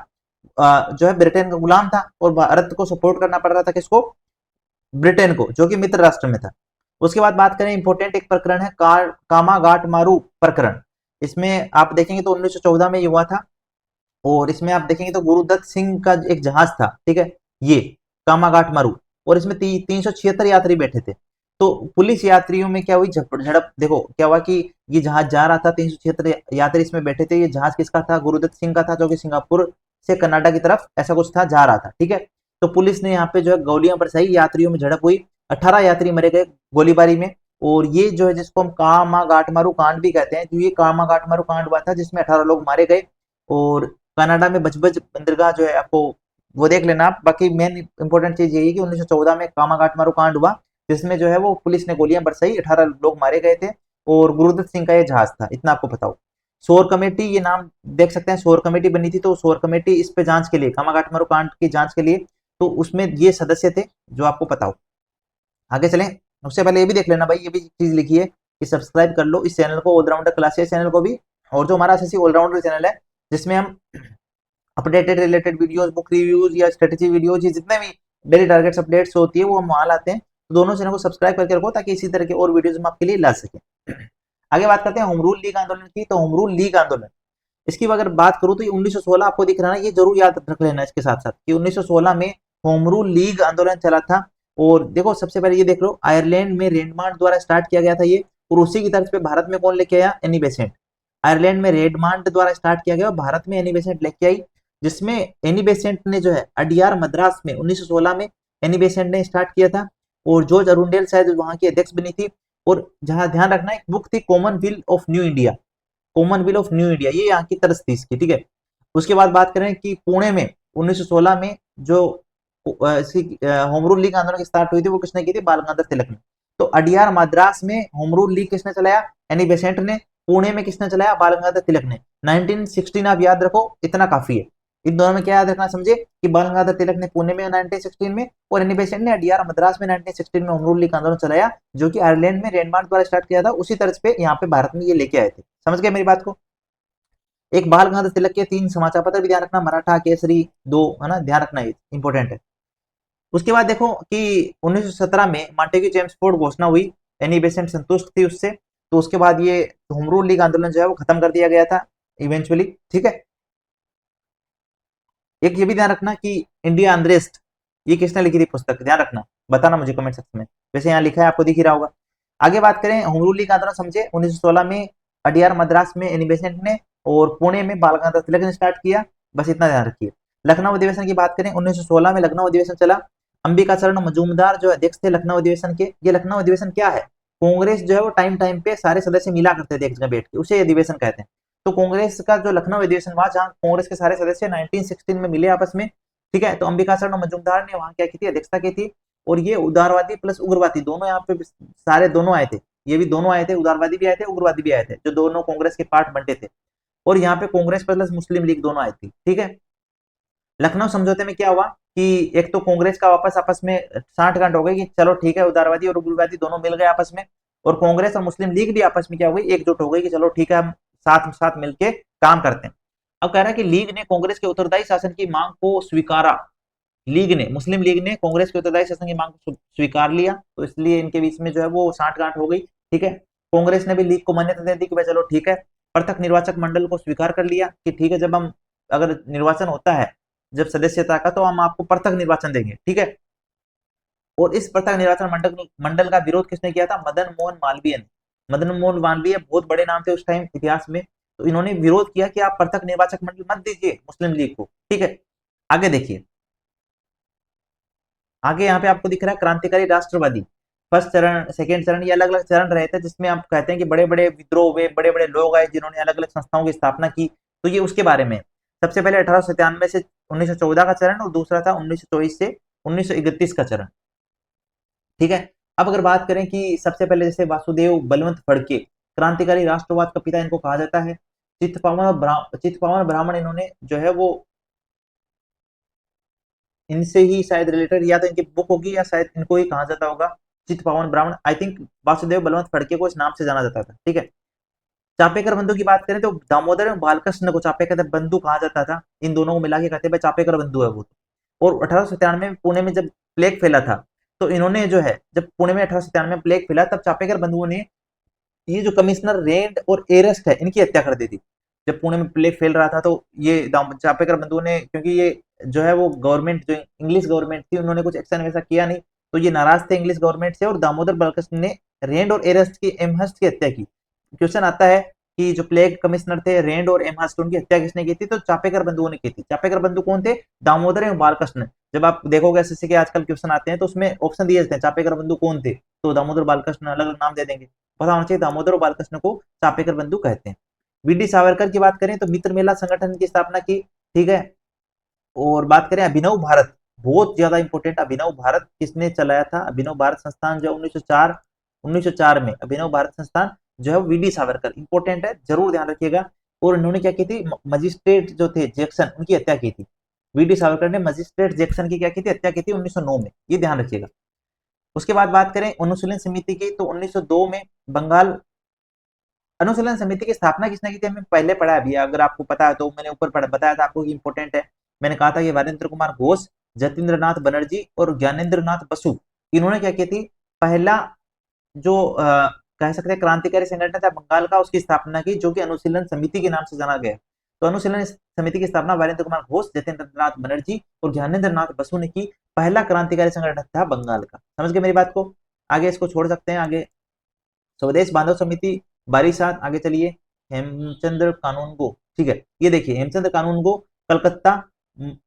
जो है ब्रिटेन का गुलाम था, और भारत को सपोर्ट करना पड़ रहा था किसको, ब्रिटेन को, जो कि मित्र राष्ट्र में था। उसके बाद बात करें, इंपोर्टेंट एक प्रकरण है कामागाट मारू प्रकरण। इसमें आप देखेंगे तो 1914 में ये हुआ था। और इसमें आप देखेंगे तो गुरुदत्त सिंह का एक जहाज था, ठीक है, ये कामाघाट मारू, और इसमें 376 यात्री बैठे थे। तो पुलिस यात्रियों में क्या हुई झड़प, देखो क्या हुआ कि ये जहाज जा रहा था, 376 यात्री इसमें बैठे थे। ये जहाज किसका था? गुरुदत्त सिंह का था, जो कि सिंगापुर से कनाडा की तरफ ऐसा कुछ था, जा रहा था, ठीक है। तो पुलिस ने यहाँ पे जो है गोलियां बरसाई, यात्रियों में झड़प हुई, 18 यात्री मरे गए गोलीबारी में। और ये जो है जिसको हम कामागाटमारू कांड भी कहते हैं, जो ये कामागाटमारू कांड हुआ था जिसमें 18 लोग मारे गए। और कनाडा में बजबज बंदरगाह जो है, आपको वो देख लेना आप। बाकी मेन इंपॉर्टेंट चीज यही कि 1914 में कामागाटमारू कांड हुआ, जिसमें जो है वो पुलिस ने गोलियां बरसाई, 18 लोग मारे गए थे। और गुरुदत्त सिंह का ये जहाज था, इतना आपको बताओ। शोर कमेटी, ये नाम देख सकते हैं, शोर कमेटी बनी थी। तो शोर कमेटी इस पे जांच के लिए, कामागाटमारू कांड की जांच के लिए, तो उसमें ये सदस्य थे जो आपको पता हो। आगे चलें, उससे पहले ये भी देख लेना भाई, ये भी चीज लिखी है कि सब्सक्राइब कर लो इस चैनल को, ऑलराउंडर क्लासेस चैनल को भी। और जो हमारा एसएससी ऑलराउंडर चैनल है, जिसमें हम updated related videos, book reviews या स्ट्रेटेजी वीडियोज, ये जितने भी डेली टारगेट्स अपडेट्स होती है वो हम वहां लाते हैं। तो दोनों चैनल को सब्सक्राइब करके रखो, ताकि इसी तरह के और वीडियोज हम आपके लिए ला सकें। आगे बात करते हैं होम रूल लीग आंदोलन की। तो होम रूल लीग आंदोलन, इसकी अगर बात करूं तो ये 1916 आपको दिख रहा है ना, ये जरूर याद रख लेना इसके साथ साथ कि 1916 में होम रूल लीग आंदोलन चला था। और देखो सबसे पहले ये देख लो, आयरलैंड में रेडमांड द्वारा स्टार्ट किया गया था ये। और उसी की तर्ज पे भारत में कौन लेके आया? Annie Besant. आयरलैंड में रेडमांड द्वारा स्टार्ट किया गया और भारत में एनी बेसेंट लेके आई, जिसमें एनी बेसेंट ने जो है अडियार मद्रास में 1916 में एनी बेसेंट ने स्टार्ट किया था। और जॉर्ज अरुंडेल शायद वहां की अध्यक्ष बनी थी। और जहां ध्यान रखना, एक बुक थी Commonwealth of new India, Commonwealth of new India, ये यहाँ की तरस थी इसकी, ठीक है। उसके बाद बात करें कि पुणे में 1916 में जो होम रूल लीग आंदोलन की स्टार्ट हुई थी, वो किसने की थी? बाल गंगाधर तिलक ने। तो अडियार मद्रास में होम रूल लीग किसने चलाया? एनी बेसेंट ने। पुणे में किसने चलाया? बाल गंगाधर तिलक ने। 1916 आप याद रखो, इतना काफी है। इन दोनों में क्या याद रखना, समझे कि बाल गंगाधर तिलक ने पुणे में 1916 में, और एनी बेसेंट ने अडियार मद्रास में 1916 में होम रूल लीग आंदोलन चलाया, जो कि आयरलैंड में रेडमार्क द्वारा स्टार्ट किया था। उसी तरह पे यहाँ पे भारत में ये लेके आए थे। समझ गए मेरी बात को? एक बाल गंगाधर तिलक के 3 समाचार पत्र भी ध्यान रखना, मराठा केसरी 2, है ना, ध्यान रखना, ये इंपॉर्टेंट है। उसके बाद देखो कि 1917 में मांटेग्यू चेम्सफोर्ड घोषणा हुई, एनी बेसेंट संतुष्ट थी उससे। तो उसके बाद ये होम रूल लीग आंदोलन जो है वो खत्म कर दिया गया था इवेंचुअली, ठीक है। एक ये भी ध्यान रखना कि इंडिया अनरेस्ट, ये किसने लिखी थी पुस्तक? ध्यान रखना, बताना मुझे कमेंट सेक्शन में। वैसे यहाँ लिखा है, आपको दिख ही रहा होगा। आगे बात करें होम रूल लीग आंदोलन, समझे 1916 में अडियार मद्रास में एनी बेसेंट ने, और पुणे में बाल गंगाधर तिलक ने स्टार्ट किया, बस इतना ध्यान रखिए। लखनऊ अधिवेशन की बात करें, 1916 में लखनऊ अधिवेशन चला। अंबिका चरण मजूमदार जो अध्यक्ष थे लखनऊ अधिवेशन के। ये लखनऊ अधिवेशन क्या है? कांग्रेस जो है वो टाइम टाइम पे सारे सदस्य मिला करते थे एक जगह बैठ के, उसे अधिवेशन कहते हैं। तो कांग्रेस का जो लखनऊ अधिवेशन हुआ, जहां कांग्रेस के सारे सदस्य 1916 में मिले आपस में, ठीक है। तो अंबिका शरण मजूमदार ने वहां क्या की थी? अध्यक्षता की थी। और ये उदारवादी प्लस उग्रवादी दोनों यहाँ पे सारे दोनों आए थे। ये भी दोनों आए थे, उदारवादी भी आए थे, उग्रवादी भी आए थे, जो दोनों कांग्रेस के पार्ट बनते थे। और यहाँ पे कांग्रेस प्लस मुस्लिम लीग दोनों आई थी, ठीक है। लखनऊ समझौते में क्या हुआ कि एक तो कांग्रेस का वापस आपस में साठ गांठ हो गई कि चलो ठीक है, उदारवादी और उग्रवादी दोनों मिल गए आपस में। और कांग्रेस और मुस्लिम लीग भी आपस में क्या हो गई? एकजुट हो गई कि चलो ठीक है, हम साथ साथ मिलके काम करते हैं। अब कह रहा है कि लीग ने कांग्रेस के उत्तरदायी शासन की मांग को स्वीकारा। लीग ने, मुस्लिम लीग ने कांग्रेस के उत्तरदायी शासन की मांग को स्वीकार लिया, तो इसलिए इनके बीच में जो है वो साठ गांठ हो गई, ठीक है। कांग्रेस ने भी लीग को मान्यता दे दी कि भाई चलो ठीक है। पृथक निर्वाचक मंडल को स्वीकार कर लिया कि ठीक है, जब हम, अगर निर्वाचन होता है जब सदस्यता का, तो हम आपको पृथक निर्वाचन देंगे, ठीक है। और इस पृथक निर्वाचन मंडल मंडल का विरोध किसने किया था? मदन मोहन मालवीय ने। मदन मोहन मालवीय बहुत बड़े नाम थे उस टाइम इतिहास में। तो इन्होंने विरोध किया कि आप पृथक निर्वाचक मंडल मत दीजिए मुस्लिम लीग को, ठीक है। आगे देखिए, आगे यहाँ पे आपको दिख रहा है क्रांतिकारी राष्ट्रवादी। फर्स्ट चरण, सेकेंड चरण, ये अलग अलग चरण रहे थे, जिसमें आप कहते हैं कि बड़े बड़े विद्रोह हुए, बड़े बड़े लोग आए जिन्होंने अलग अलग संस्थाओं की स्थापना की। तो ये उसके बारे में। सबसे पहले 1897 से 1914 का चरण, और दूसरा था 1924 से 1931 का चरण, ठीक है। अब अगर बात करें कि सबसे पहले जैसे वासुदेव बलवंत फड़के, क्रांतिकारी राष्ट्रवाद का पिता इनको कहा जाता है। चित्तपावन ब्राह्मण, इन्होंने जो है वो, इनसे ही शायद रिलेटेड, या तो इनकी बुक होगी या शायद इनको ही कहा जाता होगा। चित्तपावन ब्राह्मण, आई थिंक वासुदेव बलवंत फड़के को इस नाम से जाना जाता था, ठीक है। चापेकर बंधु की बात करें तो दामोदर एवं बालकृष्ण को चापेकर बंधु कहा जाता था। इन दोनों को मिला के कहते हैं चापेकर बंधु है वो तो। और 1897 में पुणे में जब प्लेग फैला था, तो इन्होंने जो है, जब पुणे में 1897 में प्लेग फैला, तब चापेकर बंधुओं ने ये जो कमिश्नर रेंड और एरेस्ट है इनकी हत्या कर दी थी। जब पुणे में प्लेग फैल रहा था तो ये चापेकर बंधुओं ने, क्योंकि ये जो है वो गवर्नमेंट जो इंग्लिश गवर्नमेंट थी उन्होंने कुछ एक्शन वैसा किया नहीं, तो ये नाराज थे इंग्लिश गवर्नमेंट से और दामोदर बालकृष्ण ने रेंड और एरेस्ट की एमहर्स्ट की हत्या की। क्वेश्चन आता है कि जो प्लेग कमिश्नर थे रेंड और एमहर्स्ट उनकी हत्या किसने की थी, तो चापेकर बंधुओं ने की थी। चापेकर बंधु कौन थे, दामोदर एवं बालकृष्ण। जब आप देखोगे एसएससी के आजकल क्वेश्चन आते हैं तो उसमें ऑप्शन दिए जाते हैं चापेकर बंधु कौन थे, तो दामोदर बालकृष्ण अलग अलग नाम दे देंगे, पता होना चाहिए दामोदर और बालकृष्ण को चापेकर बंधु कहते हैं। वीडी सावरकर की बात करें तो मित्र मेला संगठन की स्थापना की, ठीक है। और बात करें अभिनव भारत, बहुत ज्यादा इंपॉर्टेंट, अभिनव भारत किसने चलाया था, अभिनव भारत संस्थान जो 1904 में अभिनव भारत संस्थान जो है वीडी सावरकर, इंपॉर्टेंट है, जरूर ध्यान रखिएगा। और इन्होंने क्या की थी, मजिस्ट्रेट जो थे जैक्सन उनकी हत्या की थी। वीडी सावरकर ने मजिस्ट्रेट जैक्सन की क्या की थी, हत्या की थी 1909 में, ये ध्यान रखिएगा। उसके बाद बात करें अनुशीलन समिति की तो 1902 में बंगाल अनुशीलन समिति की स्थापना किसने की थी, हमें पहले पढ़ा है भैया, अगर आपको पता है तो मैंने ऊपर बताया था आपको कि इंपॉर्टेंट है। मैंने कहा था कि वीरेंद्र कुमार घोष, जतीन्द्र नाथ बनर्जी और ज्ञानेन्द्र नाथ बसु, इन्होंने क्या की थी, पहला जो कह सकते हैं क्रांतिकारी संगठन था बंगाल का, उसकी स्थापना की, जो कि अनुशीलन समिति के नाम से जाना गया। तो अनुशीलन समिति की स्थापना वीरेंद्र कुमार घोष, जतेंद्र नाथ बनर्जी और ज्ञानेन्द्र नाथ बसु ने की। पहला क्रांतिकारी संगठन था बंगाल का। समझ गए मेरी बात को, आगे इसको छोड़ सकते हैं। आगे स्वदेश बांधव समिति बारिसात, आगे चलिए हेमचंद्र कानून को, ठीक है। ये देखिए हेमचंद्र कानून को कलकत्ता,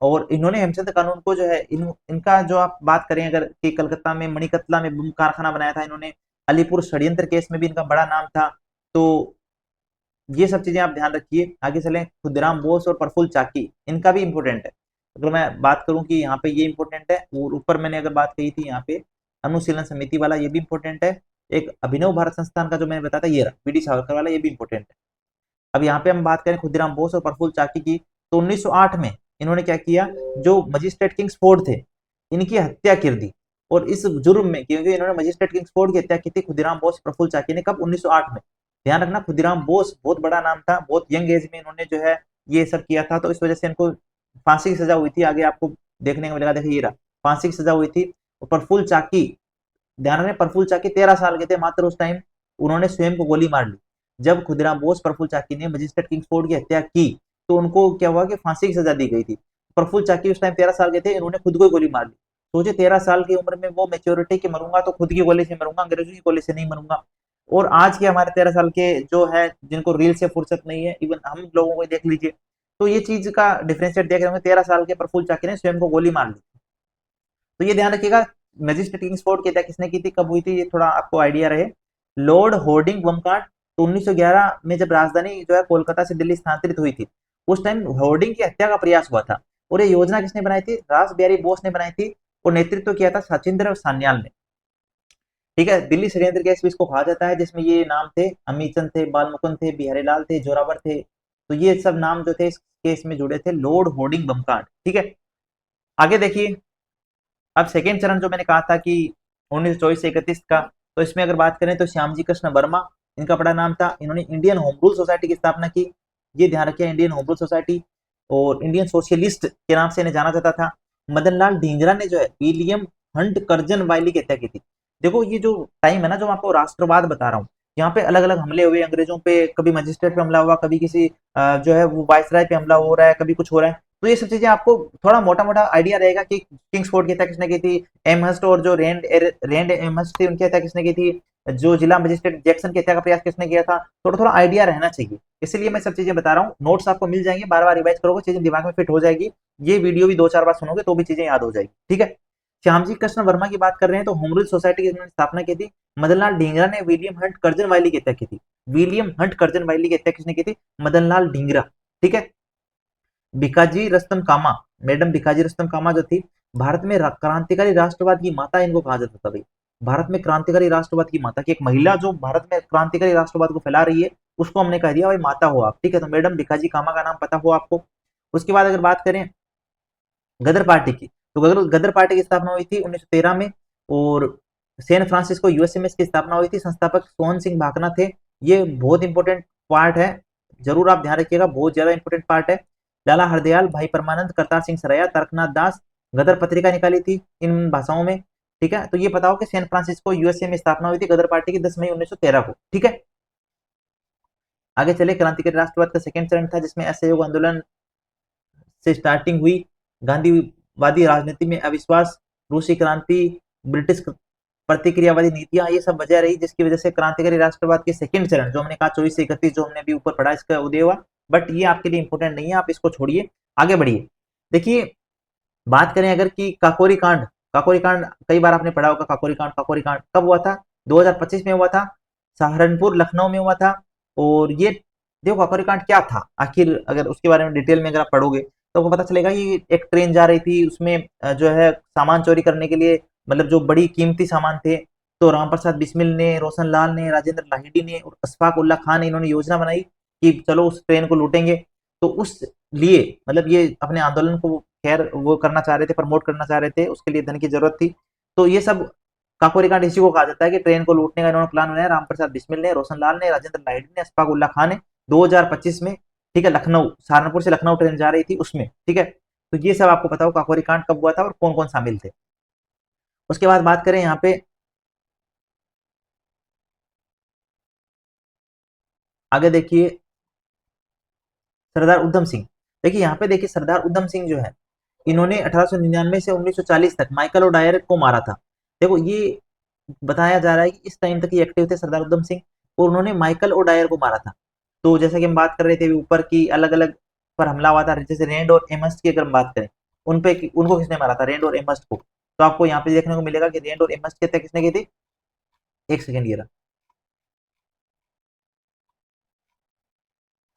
और इन्होंने हेमचंद्र कानून को जो है इनका जो आप बात करें अगर कि कलकत्ता में मणिकतला में बम कारखाना बनाया था इन्होंने, अलीपुर षड्यंत्र केस में भी इनका बड़ा नाम था। तो ये सब चीजें आप ध्यान रखिए। आगे चलें, खुदराम बोस और प्रफुल्ल चाकी, इनका भी इंपॉर्टेंट है। अगर मैं बात करूं कि यहाँ पे ये इंपॉर्टेंट है, और ऊपर मैंने अगर बात कही थी यहाँ पे अनुशीलन समिति वाला, ये भी इंपॉर्टेंट है। एक अभिनव भारत संस्थान का जो मैंने बताया था ये रहा वीडी सावरकर वाला, ये भी इंपॉर्टेंट है। अब यहाँ पे हम बात करें खुदीराम बोस और प्रफुल्ल चाकी की, तो 1908 में इन्होंने क्या किया, जो मजिस्ट्रेट किंग्सफोर्ड थे इनकी हत्या कर दी। और इस जुर्म में, क्योंकि इन्होंने मजिस्ट्रेट किंग्सफोर्ड की हत्या की थी खुदीराम बोस प्रफुल्ल चाकी ने, कब, 1908 में। ध्यान रखना खुदीराम बोस बहुत बड़ा नाम था, बहुत यंग एज में इन्होंने जो है ये सब किया था, तो इस वजह से इनको फांसी की सजा हुई थी। आगे आपको देखने को मिलेगा, देखिए ये रहा, फांसी की सजा हुई थी। और प्रफुल्ल चाकी, ध्यान रखना प्रफुल्ल चाकी 13 साल के थे मात्र उस टाइम, उन्होंने स्वयं को गोली मार ली। जब खुदीराम बोस प्रफुल्ल चाकी ने मजिस्ट्रेट किंग्सफोर्ड की हत्या की तो उनको क्या हुआ कि फांसी की सजा दी गई थी। प्रफुल्ल चाकी उस टाइम 13 साल के थे, इन्होंने खुद को गोली मार ली। सोचे 13 साल की उम्र में वो मेच्योरिटी की मरूंगा तो खुद की गोली से मरूंगा, अंग्रेजों की गोली से नहीं मरूंगा। और आज के हमारे 13 साल के जो है जिनको रील से फुर्सत नहीं है, इवन हम लोगों को देख लीजिए, तो ये चीज का डिफरेंशिएट देख रहे होंगे, 13 साल के प्रफुल्ल चाकी ने स्वयं को गोली मार ली। तो ये ध्यान रखिएगा, मजिस्ट्रेट किंग्सफोर्ड की हत्या किसने की थी, कब हुई थी, ये थोड़ा आपको आइडिया रहे। लॉर्ड होर्डिंग बम कांड, तो 1911 में जब राजधानी जो है कोलकाता से दिल्ली स्थानांतरित हुई थी, उस टाइम होर्डिंग की हत्या का प्रयास हुआ था। और ये योजना किसने बनाई थी, रास बिहारी बोस ने बनाई थी, और नेतृत्व किया था सचिंद्र सान्याल ने। ठीक है, दिल्ली षड्यंत्र केस भी इसको कहा जाता है, जिसमें ये नाम थे अमीचंद थे, बालमुकुंद थे, बिहारी लाल थे, जोरावर थे। तो ये सब नाम जो थे इस केस में जुड़े थे, लॉर्ड होर्डिंग बम कांड। ठीक है, आगे देखिए। अब सेकेंड चरण जो मैंने कहा था कि 1924 से 31 का, तो इसमें अगर बात करें तो श्यामजी कृष्ण वर्मा, इनका बड़ा नाम था, इन्होंने इंडियन होम रूल सोसाइटी की स्थापना की। ये ध्यान रखिए, इंडियन होम रूल सोसाइटी, और इंडियन सोशलिस्ट के नाम से इन्हें जाना जाता था। मदनलाल ढींगरा ने जो है विलियम हंट कर्जन वाइली की हत्या की थी। देखो ये जो टाइम है ना, जो मैं आपको राष्ट्रवाद बता रहा हूँ, यहाँ पे अलग अलग हमले हुए अंग्रेजों पे, कभी मजिस्ट्रेट पे हमला हुआ, कभी किसी जो है वो वायसराय पे हमला हो रहा है, कभी कुछ हो रहा है। तो ये सब चीजें आपको थोड़ा मोटा मोटा आइडिया रहेगा कि किंग्सफोर्ड की हत्या किसने की थी, एमहर्स्ट और जो रेंड एमहर्स्ट थी उनकी हत्या किसने की थी, जो जिला मजिस्ट्रेट जैक्सन की हत्या का प्रयास किसने किया था, थोड़ा थोड़ा आइडिया रहना चाहिए। इसलिए मैं सब चीजें बता रहा हूँ, नोट्स आपको मिल जाएंगे, बार बार रिवाइज करोगे चीजें दिमाग में फिट हो जाएगी। ये वीडियो भी 2-4 बार सुनोगे तो भी चीजें याद हो जाएगी। ठीक है, श्यामजी कृष्ण वर्मा की बात कर रहे हैं तो होम रूल सोसाइटी की स्थापना की थी। मदनलाल ढींगरा ने विलियम हंट कर्जन वाइली की हत्या की थी। विलियम हंट कर्जन वाइली की हत्या किसने की थी, मदनलाल ढींगरा। ठीक है, भिकाजी रस्तम कामा, मैडम भिकाजी रस्तम कामा जो थी, भारत में क्रांतिकारी राष्ट्रवाद की माता इनको कहा जाता था भाई। भारत में क्रांतिकारी राष्ट्रवाद की माता की एक महिला जो भारत में क्रांतिकारी राष्ट्रवाद को फैला रही है, उसको हमने कह दिया भाई माता हो आप। ठीक है, तो मैडम भिकाजी कामा का नाम पता हो आपको। उसके बाद अगर बात करें गदर पार्टी की, तो गदर पार्टी की स्थापना हुई थी 1913 में, और सैन फ्रांसिस्को यूएसएमएस की स्थापना हुई थी, संस्थापक सोहन सिंह भाकना थे। ये बहुत इंपॉर्टेंट पार्ट है, जरूर आप ध्यान रखिएगा, बहुत ज्यादा इंपॉर्टेंट पार्ट है। लाला हरदयाल, भाई परमानंद, करतार सिंह सरैया, तरकनाथ दास, गदर पत्रिका निकाली थी इन भाषाओं में। ठीक है, तो ये बताओ कि सैन फ्रांसिस्को यूएसए में स्थापना हुई थी गदर पार्टी की 10 मई 1913 को। ठीक है, आगे चले, क्रांतिकारी राष्ट्रवाद का सेकंड चरण था जिसमें असहयोग आंदोलन से स्टार्टिंग हुई, गांधीवादी राजनीति में अविश्वास, रूसी क्रांति, ब्रिटिश प्रतिक्रियावादी नीतियां, ये सब वजह रही जिसकी वजह से क्रांतिकारी राष्ट्रवाद के सेकंड चरण जो हमने कहा 24 से 31 जो हमने अभी ऊपर पढ़ा इसका उदय हुआ। बट ये आपके लिए इंपॉर्टेंट नहीं है, आप इसको छोड़िए, आगे बढ़िए। देखिए बात करें अगर कि काकोरी कांड, काकोरी कांड कई बार आपने पढ़ा होगा। काकोरी कांड, काकोरी कांड कब हुआ था? 2025 में हुआ था, सहारनपुर लखनऊ में हुआ था। और ये देखो काकोरी कांड क्या था आखिर, अगर उसके बारे में डिटेल में अगर आप पढ़ोगे तो आपको पता चलेगा कि एक ट्रेन जा रही थी, उसमें जो है सामान चोरी करने के लिए, मतलब जो बड़ी कीमती सामान थे, तो राम प्रसाद बिस्मिल ने, रोशन लाल ने, राजेंद्र लाहिड़ी ने और अशफाक उल्ला खान ने इन्होंने योजना बनाई कि चलो उस ट्रेन को लूटेंगे। तो उस लिए मतलब ये अपने आंदोलन को खैर वो करना चाह रहे थे, प्रमोट करना चाह रहे थे, उसके लिए धन की जरूरत थी। तो ये सब काकोरी कांड इसी को कहा जाता है कि ट्रेन को लूटने का इन्होंने प्लान बनाया, राम प्रसाद बिस्मिल ने, रोशन लाल ने, राजेंद्र लाहिड़ी ने, अशफाक उल्ला खान ने, 2025 में, ठीक है, लखनऊ, सहारनपुर से लखनऊ ट्रेन जा रही थी उसमें, ठीक है। तो ये सब आपको पता हो काकोरी कांड कब हुआ था और कौन कौन शामिल थे। उसके बाद बात करें यहाँ पे, आगे देखिए सरदार उधम सिंह। देखिए यहाँ पे देखिए सरदार उधम सिंह जो है, इन्होंने 1899 से 1940 तक माइकल ओडायर को मारा था। देखो ये बताया जा रहा है कि इस टाइम तक ये एक्टिव थे सरदार उधम सिंह, और उन्होंने माइकल ओडायर को मारा था। तो जैसा कि हम बात कर रहे थे ऊपर की अलग अलग पर हमला हुआ था, जैसे रेंड और एमस्ट की अगर हम बात करें, उन पे उनको किसने मारा था, रेंड और एमस्ट को। तो आपको यहाँ पे देखने को मिलेगा कि रेंड और एमस्ट के हत्या किसने की थी। एक सेकेंड ये रहा।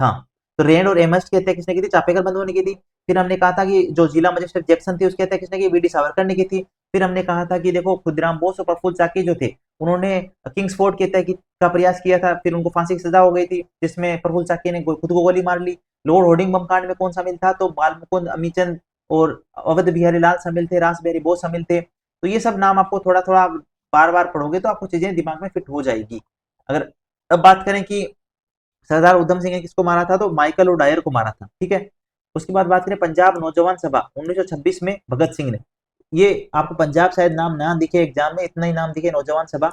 हाँ, तो रेंड और एमस्ट की हत्या किसने की थी, चापेकर बंधुओं ने की थी। फिर हमने कहा था कि जो जिला मजिस्ट्रेट जैक्सन थी उसकी हत्या किसने की, वीडी सावरकर ने की थी। फिर हमने कहा था कि देखो खुदराम बोस और प्रफुल्ल चाकी जो थे, उन्होंने किंग्सफोर्ड की हत्या का प्रयास किया था, फिर उनको फांसी की सजा हो गई थी, जिसमें प्रफुल्ल चाकी ने खुद को गोली मार ली। लॉर्ड होर्डिंग बम कांड में कौन शामिल था, तो बाल मुकुंद अमीचंद और अवध बिहारी लाल शामिल थे, रास बिहारी बोस शामिल थे। तो ये सब नाम आपको थोड़ा थोड़ा बार बार पढ़ोगे तो आपको चीजें दिमाग में फिट हो जाएगी। अगर अब बात करें कि सरदार उधम सिंह ने किसको मारा था, तो माइकल ओडायर को मारा था, ठीक है। उसके बाद बात करें पंजाब नौजवान सभा 1926 में भगत सिंह ने, ये आपको पंजाब शायद नाम ना दिखे एग्जाम में, इतना ही नाम दिखे नौजवान सभा।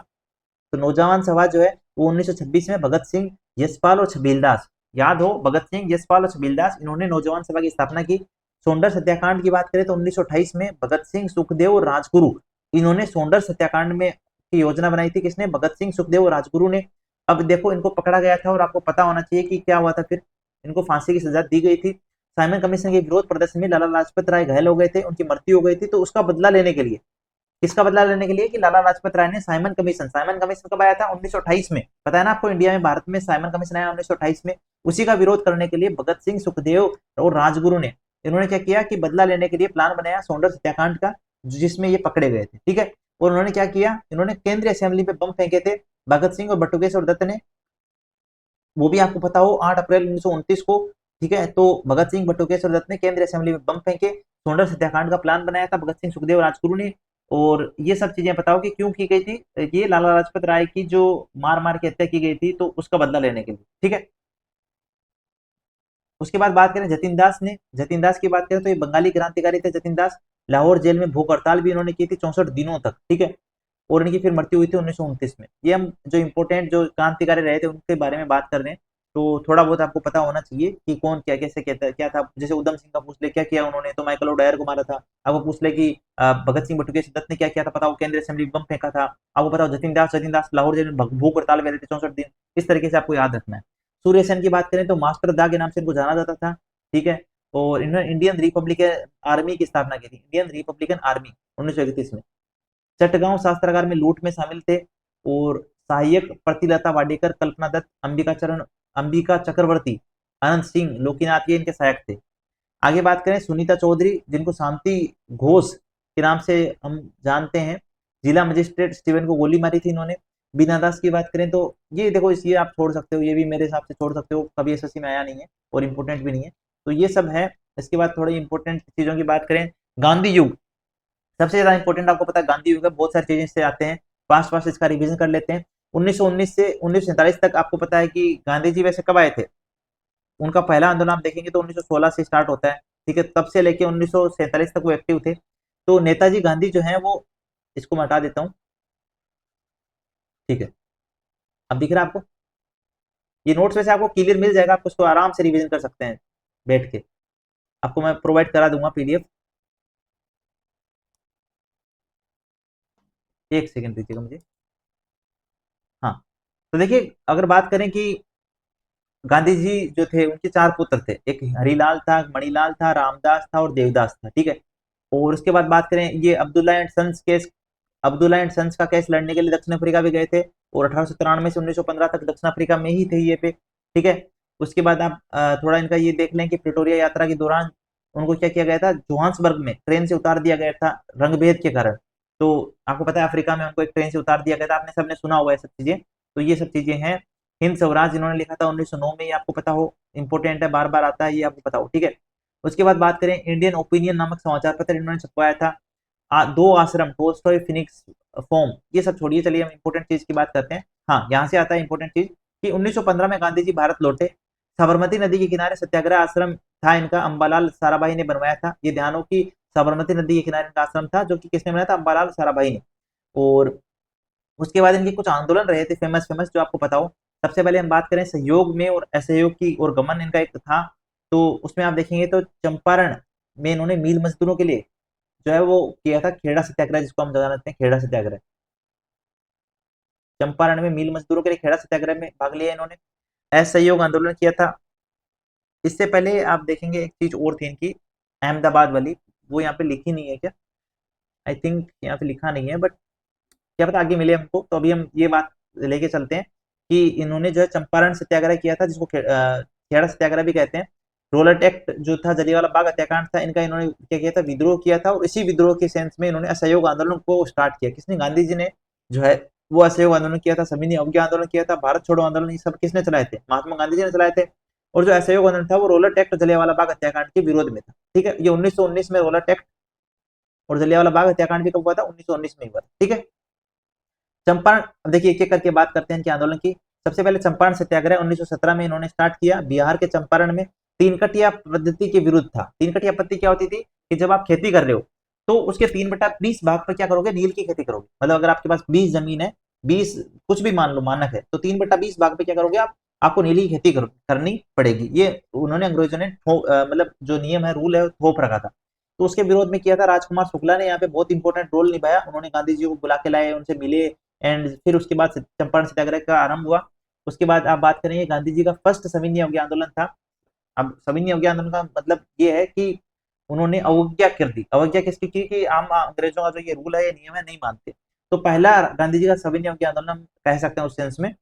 तो नौजवान सभा जो है वो 1926 में भगत सिंह, यशपाल और छबीलदास, याद हो भगत सिंह, यशपाल और छबीलदास, इन्होंने नौजवान सभा की स्थापना की। सोंडर्स हत्याकांड की बात करें तो 1928 में भगत सिंह, सुखदेव और राजगुरु, इन्होंने सोंडर्स हत्याकांड में की योजना बनाई थी, किसने, भगत सिंह, सुखदेव और राजगुरु ने। अब देखो इनको पकड़ा गया था और आपको पता होना चाहिए कि क्या हुआ था, फिर इनको फांसी की सजा दी गई थी। साइमन कमीशन के विरोध प्रदर्शन में लाला लाजपत राय घायल हो गए थे, उनकी मृत्यु हो गई थी, तो उसका बदला लेने के लिए, किसका बदला लेने के लिए, कि लाला लाजपत राय ने साइमन कमीशन, साइमन कमीशन कब आया था, 1928 में, पता है ना आपको, इंडिया में भारत में साइमन कमीशन आया 1928 में। उसी का विरोध करने के लिए भगत सिंह, सुखदेव और राजगुरु ने, इन्होंने क्या किया कि बदला लेने के लिए प्लान बनाया सोंडर्स हत्याकांड का, जिसमें ये पकड़े गए थे, ठीक है। और उन्होंने क्या किया, इन्होंने केंद्रीय असेंबली पे बम फेंके थे। भगत सिंह और बटुकेश्वर दत्त ने, वो भी आपको पता हो 8 अप्रैल 1929 को, ठीक है। तो भगत सिंह, बटुकेश्वर दत्त ने केंद्रीय असेंबली में बम फेंके, सोंडर्स हत्याकांड का प्लान बनाया था भगत सिंह, सुखदेव, राजगुरु ने। और ये सब चीजें बताओ कि क्यों की गई थी, ये लाला लाजपत राय की जो मार मार के हत्या की गई थी, तो उसका बदला लेने के लिए, ठीक है। उसके बाद बात करें जतिन दास ने, जतिन दास की बात करें तो ये बंगाली क्रांतिकारी थे जतिन दास। लाहौर जेल में भूख हड़ताल भी इन्होंने की थी 64 दिनों तक, ठीक है। और इनकी फिर मृत्यु हुई थी 1929 में। ये हम जो इंपोर्टेंट जो क्रांतिकारी रहे थे उनके बारे में बात कर रहे हैं, तो थोड़ा बहुत आपको पता होना चाहिए कि कौन क्या कैसे कहता है क्या था। जैसे उधम सिंह का पूछ ले क्या किया उन्होंने, तो माइकल ओडायर को मारा था। आपको पूछ ले कि भगत सिंह बटुकेश्वर दत्त ने क्या किया था, पता हो केंद्रीय असेंबली बम फेंका था। आपको पता हो जतिन दास लाहौर जेल में भूख हड़ताल में रहते 64 दिन। इस तरीके से आपको याद रखना है। सूर्य सेन की बात करें तो मास्टर दा के नाम से इनको जाना जाता था, ठीक है। और इन्होंने इंडियन रिपब्लिकन आर्मी की स्थापना की थी, इंडियन रिपब्लिकन आर्मी 1931 में। चटगांव शास्त्रागार में लूट में शामिल थे। और सहायक प्रतिलता वाडेकर, कल्पना दत्त, अंबिका चक्रवर्ती, अनंत सिंह, लोकीनाथ, ये इनके सहायक थे। आगे बात करें सुनीता चौधरी, जिनको शांति घोष के नाम से हम जानते हैं, जिला मजिस्ट्रेट, स्टीवन को गोली मारी थी इन्होंने। बीना दास की बात करें तो ये देखो ये आप छोड़ सकते हो, ये भी मेरे हिसाब से छोड़ सकते हो, कभी एसएससी में आया नहीं है और इम्पोर्टेंट भी नहीं है, तो ये सब है। इसके बाद थोड़ी इंपॉर्टेंट चीजों की बात करें, गांधी युग सबसे ज्यादा इंपॉर्टेंट, आपको पता है गांधी युग है, बहुत सारी चीजें इससे आते हैं, फास्ट फास्ट इसका रिवीजन कर लेते हैं। 1919 से 1947 तक आपको पता है कि गांधी जी वैसे कब आए थे, उनका पहला आंदोलन आप देखेंगे तो 1916 से स्टार्ट होता है, ठीक है। तब से लेके 1947 तक वो एक्टिव थे। तो नेताजी गांधी जो है वो, इसको मैं हटा देता हूँ, ठीक है। अब दिख रहा है आपको, ये नोट्स वैसे आपको क्लियर मिल जाएगा, आप उसको आराम से रिवीजन कर सकते हैं बैठ के, आपको मैं प्रोवाइड करा दूंगा पीडीएफ। एक सेकंड दीजिएगा मुझे। हाँ, तो देखिए अगर बात करें कि गांधी जी जो थे उनके चार पुत्र थे, एक हरिलाल था, मणिलाल था, रामदास था और देवदास था, ठीक है। और उसके बाद बात करें, ये अब्दुल्ला एंड सन्स का केस लड़ने के लिए दक्षिण अफ्रीका भी गए थे, और 1893 से 1915 तक दक्षिण अफ्रीका में ही थे ये पे, ठीक है। उसके बाद आप थोड़ा इनका ये देख लें कि प्रिटोरिया यात्रा के दौरान उनको क्या किया गया था, जोहान्सबर्ग में ट्रेन से उतार दिया गया था रंगभेद के कारण। तो आपको पता है अफ्रीका में उनको एक ट्रेन से उतार दिया गया था, आपने सबने सुना हुआ है सब चीजें। तो ये सब चीजें हैं। हिंद स्वराज इन्होंने लिखा था 1909 में, ये आपको पता हो, इंपोर्टेंट है, बार बार आता है, ये आपको पता हो, ठीक है। उसके बाद बात करें, इंडियन ओपिनियन नामक समाचार पत्र इन्होंने छपवाया था। दो आश्रम, टोल्स्टॉय, फिनिक्स फॉर्म, ये सब छोड़िए, चलिए हम इंपोर्टेंट चीज की बात करते हैं। हाँ, यहाँ से आता है इंपोर्टेंट चीज कि 1915 में गांधी जी भारत लौटे। साबरमती नदी के किनारे सत्याग्रह आश्रम था इनका, अंबालाल साराभाई ने बनवाया था। ये ध्यान हो कि साबरमती नदी के किनारे इनका आश्रम था, जो कि किसने बनाया था, अंबालाल साराभाई ने। और उसके बाद इनके कुछ आंदोलन रहे थे फेमस फेमस, जो आपको पता हो। सबसे पहले हम बात करें सहयोग में और असहयोग की और गमन, इनका एक था। तो उसमें आप देखेंगे तो चंपारण में इन्होंने मील मजदूरों के लिए जो है वो किया था खेड़ा सत्याग्रह, जिसको हम जानते हैं खेड़ा सत्याग्रह। चंपारण में मील मजदूरों के लिए खेड़ा सत्याग्रह में भाग लिया इन्होंने, असहयोग आंदोलन किया था। इससे पहले आप देखेंगे एक चीज और थी इनकी, अहमदाबाद वाली, वो यहाँ पे लिखी नहीं है क्या, आई थिंक यहाँ पे लिखा नहीं है, बट क्या पता आगे मिले हमको। तो अभी हम ये बात लेके चलते हैं कि इन्होंने जो है चंपारण सत्याग्रह किया था, जिसको खेड़ा सत्याग्रह भी कहते हैं। रोलट एक्ट जो था, जलियांवाला बाग हत्याकांड था इनका, इन्होंने क्या किया था, विद्रोह किया था। और इसी विद्रोह के सेंस में इन्होंने असहयोग आंदोलन को स्टार्ट किया। किसने, गांधी जी ने जो है वो असहयोग आंदोलन किया था, सविनय अवज्ञा आंदोलन किया था, भारत छोड़ो आंदोलन, ये सब किसने चलाए थे, महात्मा गांधी जी ने चलाए थे। और जो असहयोग आंदोलन था वो रोलट एक्ट जलियांवाला बाग हत्याकांड के विरोध में था, ठीक है। ये 1919 में रोलट एक्ट और जलियांवाला बाग हत्याकांड भी कब हुआ था, 1919 में हुआ, ठीक है। चंपारण, अब देखिए एक एक करके बात करते हैं इनके आंदोलन की। सबसे पहले चंपारण सत्याग्रह 1917 में इन्होंने स्टार्ट किया, बिहार के चंपारण में। तीन कटिया पद्धति के विरुद्ध था। तीन कटिया पद्धति क्या होती थी कि जब आप खेती कर रहे हो तो उसके 3/20 भाग पर क्या करोगे, नील की खेती करोगे। मतलब अगर आपके पास 20 जमीन है, 20 कुछ भी मान लो मानक है, तो 3/20 भाग पे क्या करोगे आप, आपको नीली की खेती करनी पड़ेगी। ये उन्होंने अंग्रेजों ने मतलब जो नियम है, रूल है, थोप रखा था। तो उसके विरोध में किया था। राजकुमार शुक्ला ने यहाँ पे बहुत इंपॉर्टेंट रोल निभाया। उन्होंने गांधी जी को बुला के लाए, उनसे मिले, एंड फिर उसके बाद चंपारण सत्याग्रह का आरंभ हुआ। उसके बाद आप बात करेंगे, गांधी जी का फर्स्ट सविनय अवज्ञा आंदोलन था। अब सविनय अवज्ञा आंदोलन का मतलब ये है कि उन्होंने अवज्ञा कर दी। अवज्ञा किसकी की कि आम अंग्रेजों का जो ये रूल है, ये नियम है, नहीं मानते। तो पहला गांधी जी का सविनय अवज्ञा आंदोलन हम कह सकते हैं उस सेंस में।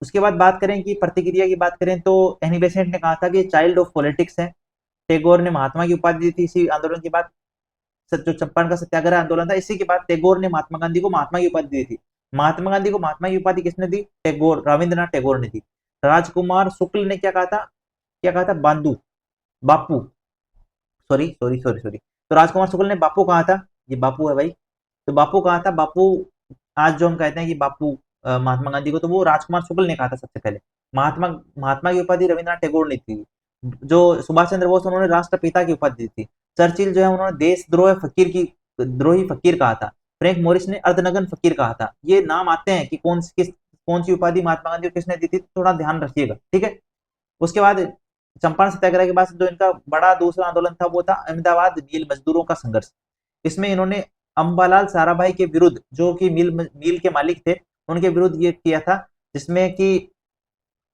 उसके बाद बात करें कि प्रतिक्रिया की बात करें तो एनी बेसेंट ने कहा था कि चाइल्ड ऑफ पॉलिटिक्स है। टैगोर ने महात्मा की उपाधि दी थी इसी आंदोलन के बाद। जो चंपारण का सत्याग्रह आंदोलन था, इसी के बाद टैगोर ने महात्मा गांधी को महात्मा की उपाधि दी थी। महात्मा गांधी को महात्मा की उपाधि किसने दी, टैगोर, रविंद्रनाथ टैगोर ने दी। राजकुमार शुक्ल ने क्या कहा था, क्या कहा था, बांदू, बापू, सॉरी सॉरी सॉरी सॉरी, तो राजकुमार शुक्ल ने बापू कहा था, ये बापू है भाई। तो बापू कहा था, बापू, आज जो हम कहते हैं कि बापू महात्मा गांधी को, तो वो राजकुमार शुक्ल ने कहा था सबसे पहले। महात्मा महात्मा की उपाधि रविन्द्रनाथ टैगोर ने थी। जो सुभाष चंद्र बोस, उन्होंने राष्ट्रपिता की उपाधि दी थी। चर्चिल जो है, उन्होंने देशद्रोह फकीर की द्रोही फकीर कहा था। फ्रैंक मोरिस ने अर्धनगन फकीर कहा था। ये नाम आते हैं कि कौन सी उपाधि महात्मा गांधी को किसने दी थी, थोड़ा ध्यान रखिएगा, ठीक है। उसके बाद चंपारण सत्याग्रह के बाद जो इनका बड़ा दूसरा आंदोलन था, वो था अहमदाबाद मील मजदूरों का संघर्ष। इसमें इन्होंने अंबालाल साराभाई के विरुद्ध, जो कि मील के मालिक थे, उनके विरुद्ध ये किया था, जिसमें कि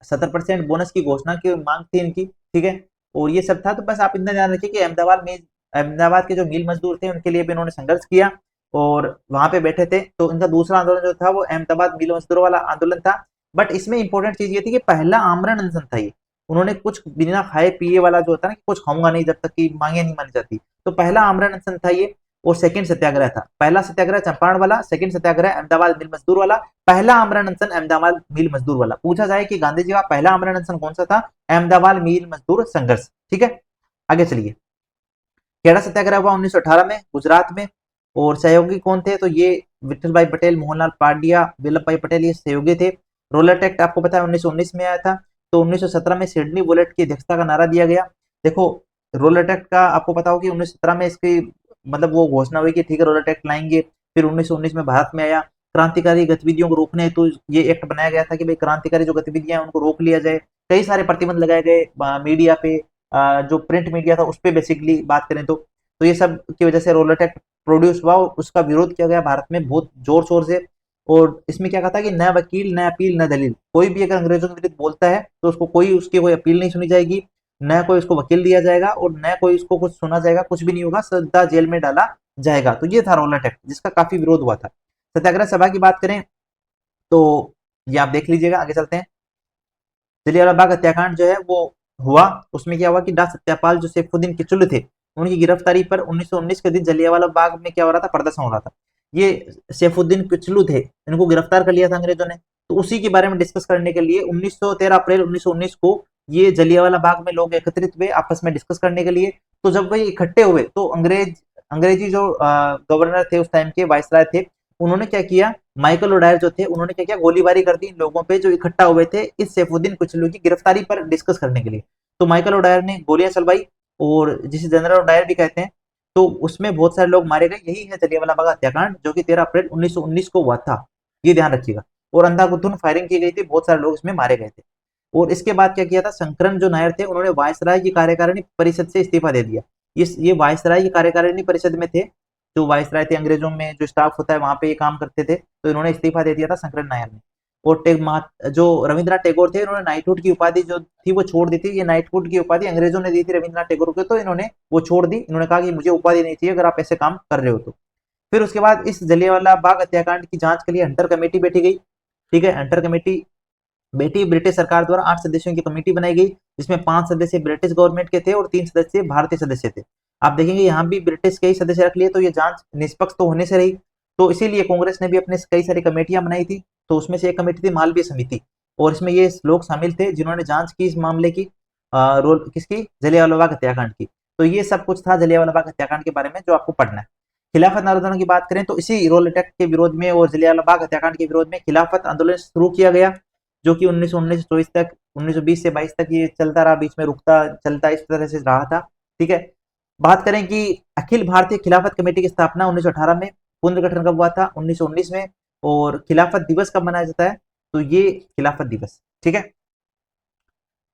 70% बोनस की घोषणा की मांग थी इनकी, ठीक है। और ये सब था। तो बस आप इतना ध्यान रखिए कि अहमदाबाद के जो मील मजदूर थे, उनके लिए भी इन्होंने संघर्ष किया और वहां पे बैठे थे। तो इनका दूसरा आंदोलन जो था, वो अहमदाबाद मील मजदूरों वाला आंदोलन था। बट इसमें इंपॉर्टेंट चीज ये थी कि पहला आमरण अनशन था ये। उन्होंने कुछ बिना खाए पिए वाला जो होता है ना, कि कुछ खाऊंगा नहीं जब तक कि मांगे नहीं मानी जाती, तो पहला आमरण अनशन था ये। और सेकंड सत्याग्रह था। पहला सत्याग्रह चंपारण वाला, सेकंड सत्याग्रह अहमदाबाद मिल मजदूर वाला। पहला आमरण अनशन अहमदाबाद मिल मजदूर वाला। पूछा जाए कि गांधी जी का पहला आमरण अनशन कौन सा था, अहमदाबाद मिल मजदूर संघर्ष, ठीक है। आगे चलिए। खेड़ा सत्याग्रह हुआ 1918 में गुजरात में। और सहयोगी कौन थे, तो ये विठल भाई पटेल, मोहनलाल पांड्या, वल्लभ भाई पटेल, ये सहयोगी थे। रोलट एक्ट आपको पता है 1919 में आया था। तो 1917 में सिडनी बुलेट की अध्यक्षता का नारा दिया गया। देखो, रोलट एक्ट का आपको पता हो कि 1917 में इसकी मतलब वो घोषणा हुई कि ठीक है रोलट एक्ट लाएंगे। फिर 1919 में भारत में आया। क्रांतिकारी गतिविधियों को रोकने हेतु ये एक्ट बनाया गया था कि भाई क्रांतिकारी जो गतिविधियां हैं उनको रोक लिया जाए। कई सारे प्रतिबंध लगाए गए मीडिया पे, जो प्रिंट मीडिया था उस पे बेसिकली बात करें तो ये सब की वजह से रोलेट एक्ट प्रोड्यूस हुआ और उसका विरोध किया गया भारत में बहुत जोर शोर से। और इसमें क्या कहा था कि न वकील, न अपील, न दलील, कोई भी अगर अंग्रेजों के विरुद्ध बोलता है तो उसको कोई अपील नहीं सुनी जाएगी, न कोई उसको वकील दिया जाएगा और न कोई उसको कुछ सुना जाएगा, कुछ भी नहीं होगा, सीधा जेल में डाला जाएगा। तो ये था रोलेट एक्ट जिसका काफी विरोध हुआ था। सत्याग्रह सभा की बात करें तो ये आप देख लीजिएगा, आगे चलते हैं। जलियांवाला बाग हत्याकांड जो है वो हुआ, उसमें क्या हुआ कि डा सत्यापाल जो सैफुद्दीन किचलू थे उनकी गिरफ्तारी पर 1919 के दिन जलियांवाला बाग में क्या हो रहा था, प्रदर्शन हो रहा था। ये सैफुद्दीन किचलू थे, इनको गिरफ्तार कर लिया था अंग्रेजों ने। तो उसी के बारे में डिस्कस करने के लिए 13 अप्रैल 1919 को ये जलियांवाला बाग में लोग एकत्रित हुए आपस में डिस्कस करने के लिए। तो जब वही इकट्ठे हुए तो अंग्रेजी जो गवर्नर थे उस टाइम के, वाइसराय थे, उन्होंने क्या किया, माइकल ओडायर जो थे उन्होंने क्या किया, गोलीबारी कर दी इन लोगों पे जो इकट्ठा हुए थे इस सैफुद्दीन किचलू की गिरफ्तारी पर डिस्कस करने के लिए। तो माइकल ओडायर ने गोलियां चलवाई और जिसे जनरल ओडायर भी कहते हैं। तो उसमें बहुत सारे लोग मारे गए। यही है जलियांवाला बाग हत्याकांड जो कि 13 अप्रैल 1919 को हुआ था, ये ध्यान रखिएगा। और अंधाधुंध फायरिंग की गई थी, बहुत सारे लोग इसमें मारे गए थे। और इसके बाद क्या किया था, शंकरन जो नायर थे उन्होंने वायसराय की कार्यकारिणी परिषद से इस्तीफा दे दिया। ये वायसराय की कार्यकारिणी परिषद में थे, जो वायसराय थे अंग्रेजों में जो स्टाफ होता है वहां पे ये काम करते थे, तो इन्होंने इस्तीफा दे दिया था शंकरन नायर ने। और जो रविंद्रनाथ टैगोर थे इन्होंने नाइटहुड की उपाधि जो थी वो छोड़ दी थी। ये नाइटहुड की उपाधि अंग्रेजों ने दी थी रविंद्रनाथ टैगोर को, तो इन्होंने वो छोड़ दी। इन्होंने कहा कि मुझे उपाधि नहीं चाहिए अगर आप ऐसे काम कर रहे हो तो। फिर उसके बाद इस जलियांवाला बाग हत्याकांड की जांच के लिए हंटर कमेटी बैठी गई। ठीक है, हंटर कमेटी बेटी ब्रिटिश सरकार द्वारा 8 सदस्यों की कमेटी बनाई गई, जिसमें 5 सदस्य ब्रिटिश गवर्नमेंट के थे और 3 सदस्य भारतीय सदस्य थे। आप देखेंगे यहाँ भी ब्रिटिश के ही सदस्य रख लिए, तो ये जांच निष्पक्ष तो होने से रही। तो इसीलिए कांग्रेस ने भी अपने कई सारी कमेटियां बनाई थी। तो उसमें से एक कमेटी थी मालवीय समिति, और इसमें ये लोग शामिल थे जिन्होंने जांच की इस मामले की, रोल किसकी, जलियांवाला बाग हत्याकांड की। तो ये सब कुछ था जलियांवाला बाग हत्याकांड के बारे में जो आपको पढ़ना है। खिलाफत आंदोलन की बात करें तो इसी रोलेट एक्ट के विरोध में और जलियांवाला बाग हत्याकांड के विरोध में खिलाफत आंदोलन शुरू किया गया, जो कि 1919 से 24 तक, 1920 से 22 तक ये चलता रहा, बीच में रुकता चलता इस तरह से रहा था। ठीक है, बात करें कि अखिल भारतीय खिलाफत कमेटी की स्थापना 1918 में, पुनर्गठन कब हुआ था, 1919 में। और खिलाफत दिवस कब मनाया जाता है, तो ये खिलाफत दिवस। ठीक है,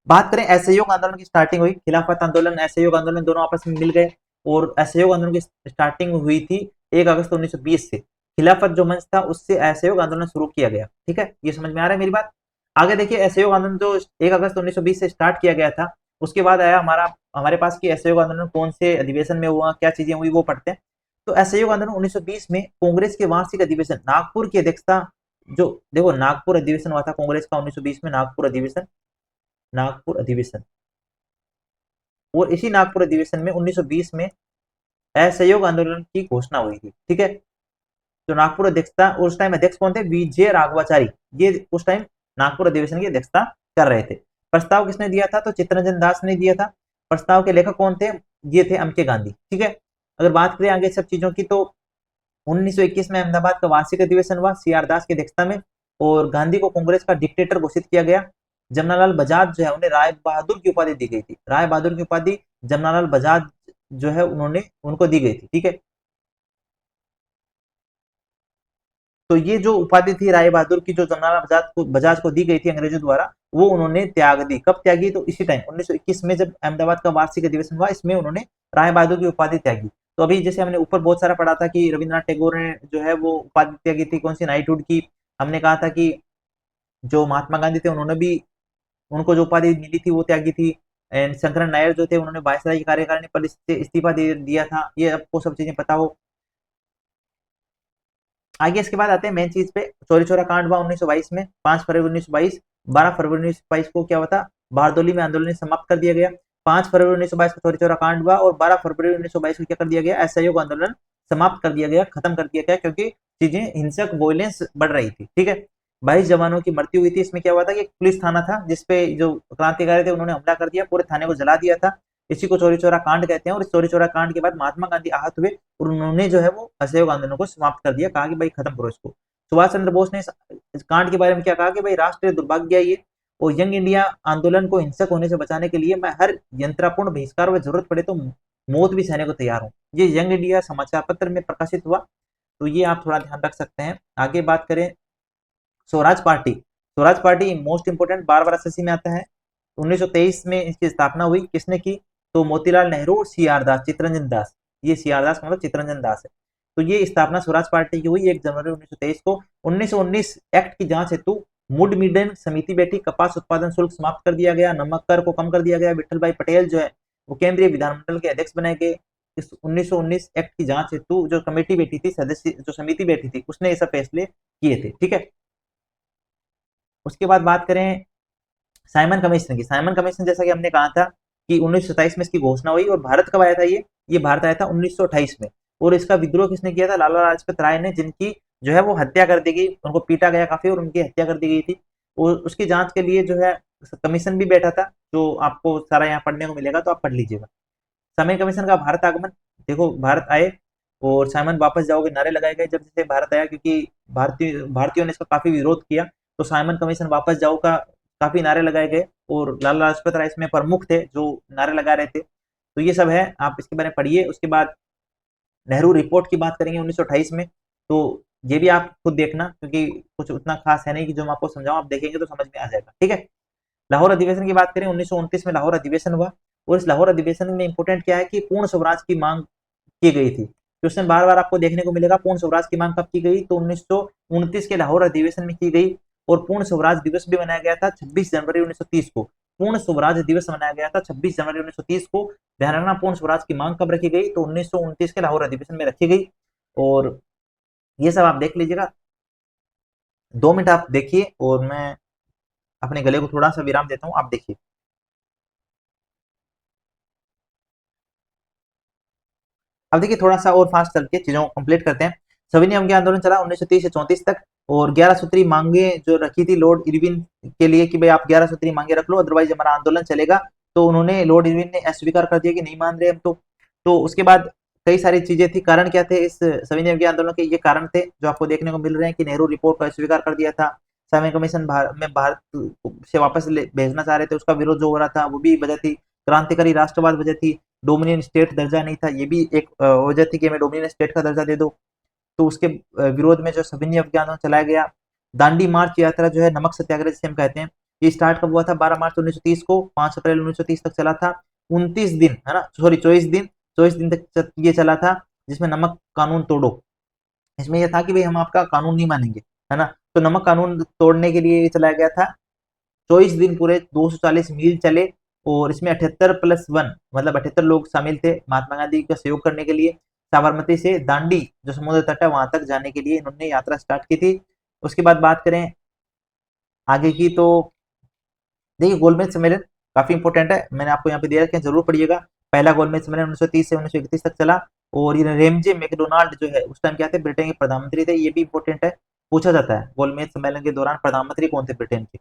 बात करें असहयोग आंदोलन की स्टार्टिंग हुई, खिलाफत आंदोलन असहयोग आंदोलन दोनों आपस में मिल गए। और असहयोग आंदोलन की स्टार्टिंग हुई थी 1 अगस्त 1920 से। खिलाफत जो मंच था उससे असहयोग आंदोलन शुरू किया गया। ठीक है, ये समझ में आ रहा है मेरी बात। आगे देखिए, असहयोग आंदोलन जो 1 अगस्त 1920 से स्टार्ट किया गया था, उसके बाद आया हमारे पास की असहयोग आंदोलन कौन से अधिवेशन में हुआ, क्या चीजें हुई, वो पढ़ते हैं। तो असहयोग आंदोलन 1920 में कांग्रेस के वार्षिक अधिवेशन नागपुर की अध्यक्षता, जो देखो नागपुर अधिवेशन हुआ था कांग्रेस का 1920 में, नागपुर अधिवेशन, नागपुर अधिवेशन। और इसी नागपुर अधिवेशन में 1920 में असहयोग आंदोलन की घोषणा हुई थी। ठीक है, तो नागपुर अध्यक्षता, उस टाइम अध्यक्ष कौन थे, विजय राघवाचारी, ये उस टाइम नागपुर अधिवेशन की अध्यक्षता कर रहे थे। प्रस्ताव किसने दिया था, तो चित्तरंजन दास ने दिया था। प्रस्ताव के लेखक कौन थे, ये थे अमके गांधी। ठीक है, अगर बात करें आगे सब चीजों की तो 1921 में अहमदाबाद का वार्षिक अधिवेशन हुआ सीआर दास की अध्यक्षता में, और गांधी को कांग्रेस का डिक्टेटर घोषित किया गया। जमनालाल बजाज जो है उन्हें राय बहादुर की उपाधि दी गई थी। राय बहादुर की उपाधि जमनालाल बजाज जो है उन्होंने उनको दी गई थी। ठीक है, तो ये जो उपाधि थी राय बहादुर की, जो जमनालाल बजाज को दी गई थी अंग्रेजों द्वारा, वो उन्होंने त्याग दी। कब त्यागी, तो इसी टाइम 1921 में जब अहमदाबाद का वार्षिक अधिवेशन हुआ, इसमें उन्होंने राय बहादुर की उपाधि त्यागी। तो अभी जैसे हमने ऊपर बहुत सारा पढ़ा था कि रविंद्रनाथ टैगोर ने जो है वो उपाधि त्यागी थी, कौन सी, नाइटहुड की। हमने कहा था कि जो महात्मा गांधी थे उन्होंने भी, उनको जो उपाधि मिली थी वो त्यागी थी। एंड शंकरन नायर जो थे उन्होंने वायसराय की कार्यकारिणी पर इस्तीफा दे दिया था। ये आपको सब चीजें पता हो। आगे इसके बाद आते हैं मेन चीज पे। चौरी चौरा कांड हुआ 1922 में, 5 फरवरी 1922। 12 फरवरी 1922 को क्या हुआ था, बारदोली में आंदोलन समाप्त कर दिया गया। 5 फरवरी 1922 को चौरी चौरा कांड हुआ और 12 फरवरी 1922 को क्या कर दिया गया, असहयोग आंदोलन समाप्त कर दिया गया, खत्म कर दिया गया, क्योंकि चीजें हिंसक वॉयलेंस बढ़ रही थी। ठीक है, 22 जवानों की मृत्यु हुई थी। इसमें क्या हुआ था कि पुलिस थाना था जिसपे जो क्रांतिकारी थे उन्होंने हमला कर दिया, पूरे थाने को जला दिया था। इसी को चौरी चौरा कांड कहते हैं। और इस चौरी चौरा कांड के बाद महात्मा गांधी आहत हुए और उन्होंने जो है वो असहयोग आंदोलन को समाप्त कर दिया, कहा कि भाई खत्म करो इसको। सुभाष चंद्र बोस ने इस कांड के बारे में क्या कहा कि भाई राष्ट्रीय दुर्भाग्य है ये, और यंग इंडिया आंदोलन को हिंसक होने से बचाने के लिए मैं हर यंत्रापूर्ण बहिष्कार व जरूरत पड़े तो मौत भी सहने को तैयार हूँ। ये यंग इंडिया समाचार पत्र में प्रकाशित हुआ तो ये आप थोड़ा ध्यान रख सकते हैं। आगे बात करें Swaraj party, Swaraj party most important बार बार एसएससी में आता है। 1923 में इसकी स्थापना हुई, किसने की? तो मोतीलाल नेहरू, सी आर दास, चित्तरंजन दास, ये सी आर दास मतलब चित्तरंजन दास है। तो ये स्थापना स्वराज पार्टी की हुई 1 जनवरी 1923 को। 1919 एक्ट की जांच हेतु मुड मिडन समिति बैठी, कपास उत्पादन शुल्क समाप्त कर दिया गया, नमक कर को कम कर दिया गया। विठल भाई पटेल जो है वो केंद्रीय विधानमंडल के अध्यक्ष बनाए गए। इस 1919 एक्ट की जांच हेतु जो कमेटी बैठी थी, सदस्य जो समिति बैठी थी, उसने ये सब फैसले किए थे। ठीक है, उसके बाद बात करें साइमन कमीशन की। साइमन कमीशन जैसा कि हमने कहा था कि 1927 में इसकी घोषणा हुई। और भारत कब आया था ये भारत आया था 1928 में। और इसका विद्रोह किसने किया था? लाला लाजपत राय ने, जिनकी जो है वो हत्या कर दी गई, उनको पीटा गया काफी और उनकी हत्या कर दी गई थी। और उसकी जांच के लिए जो है कमीशन भी बैठा था, जो आपको सारा यहाँ पढ़ने को मिलेगा, तो आप पढ़ लीजिएगा। साइमन कमीशन का भारत आगमन, देखो भारत आए और साइमन वापस जाओगे नारे लगाए गए जब से भारत आया, क्योंकि भारतीयों ने इसका काफी विरोध किया। तो साइमन कमीशन वापस जाओ का काफी नारे लगाए गए और लाला लाजपत राय इसमें प्रमुख थे जो नारे लगा रहे थे। तो ये सब है, आप इसके बारे में पढ़िए। उसके बाद नेहरू रिपोर्ट की बात करेंगे 1928 में, तो ये भी आप खुद देखना, क्योंकि कुछ उतना खास है नहीं कि जो मैं आपको समझाऊं, आप देखेंगे तो समझ में आ जाएगा। ठीक है, लाहौर अधिवेशन की बात करें, 1929 में लाहौर अधिवेशन हुआ। और इस लाहौर अधिवेशन में इंपोर्टेंट क्या है कि पूर्ण स्वराज की मांग की गई थी। क्वेश्चन बार बार आपको देखने को मिलेगा, पूर्ण स्वराज की मांग कब की गई? तो 1929 के लाहौर अधिवेशन में की गई। और पूर्ण स्वराज दिवस भी मनाया गया था 26 जनवरी 1930 को। पूर्ण स्वराज दिवस मनाया गया था 26 जनवरी 1930 को। ध्यान रखना, पूर्ण स्वराज की मांग कब रखी गई? तो 1929 के लाहौर अधिवेशन में रखी गई। और ये सब आप देख लीजिएगा। 2 मिनट आप देखिए और मैं अपने गले को थोड़ा सा विराम देता हूँ, आप देखिए। अब देखिए थोड़ा सा और फास्ट चल के चीजों को कंप्लीट करते हैं। सविनय अवज्ञा आंदोलन चला 1930 से 34 तक। और 11 सूत्री मांगे जो रखी थी लॉर्ड इरविन के लिए कि भाई आप 11 सूत्री मांगे रख लो, अदरवाइज हमारा आंदोलन चलेगा। तो उन्होंने, लॉर्ड इरविन ने अस्वीकार कर दिया कि नहीं मान रहे हम तो उसके बाद कई सारी चीजें थी। कारण क्या थे इस सविनय अवज्ञा आंदोलन के? ये कारण थे जो आपको देखने को मिल रहे हैं कि नेहरू रिपोर्ट को अस्वीकार कर दिया था, साइमन कमीशन में भारत से वापस भेजना चाह रहे थे, उसका विरोध जो हो रहा था वो भी वजह थी। क्रांतिकारी राष्ट्रवाद वजह थी। डोमिनियन स्टेट दर्जा नहीं था, ये भी एक वजह थी कि हमें डोमिनियन स्टेट का दर्जा दे दो। तो उसके विरोध में जो सविनय अवज्ञा आंदोलन चलाया गया। दांडी मार्च यात्रा जो है, नमक सत्याग्रह जिसे हम कहते हैं, ये स्टार्ट कब हुआ था? 12 मार्च 1930 को, 5 अप्रैल 1930 तक चला था। 29 दिन है ना, सॉरी 24 दिन तक ये चला था, जिसमें नमक कानून तोड़ो। इसमें यह था कि भाई हम आपका कानून नहीं मानेंगे, है ना। तो नमक कानून तोड़ने के लिए ये चलाया गया था। 24 दिन पूरे 240 मील चले। और इसमें 78+1 मतलब 78 लोग शामिल थे महात्मा गांधी का सहयोग करने के लिए। साबरमती से दांडी जो समुद्र तट है वहां तक जाने के लिए इन्होंने यात्रा स्टार्ट की थी। उसके बाद बात करें आगे की, तो देखिए गोलमेज सम्मेलन काफी इंपॉर्टेंट है, मैंने आपको यहाँ पे दिया है, जरूर पढ़िएगा। पहला गोलमेज सम्मेलन 1930 से 1931 तक चला। और ये रेमजे मैकडोनाल्ड जो है उस टाइम क्या थे? ब्रिटेन के प्रधानमंत्री थे, ये भी इंपॉर्टेंट है, पूछा जाता है गोलमेज सम्मेलन के दौरान प्रधानमंत्री कौन थे ब्रिटेन के।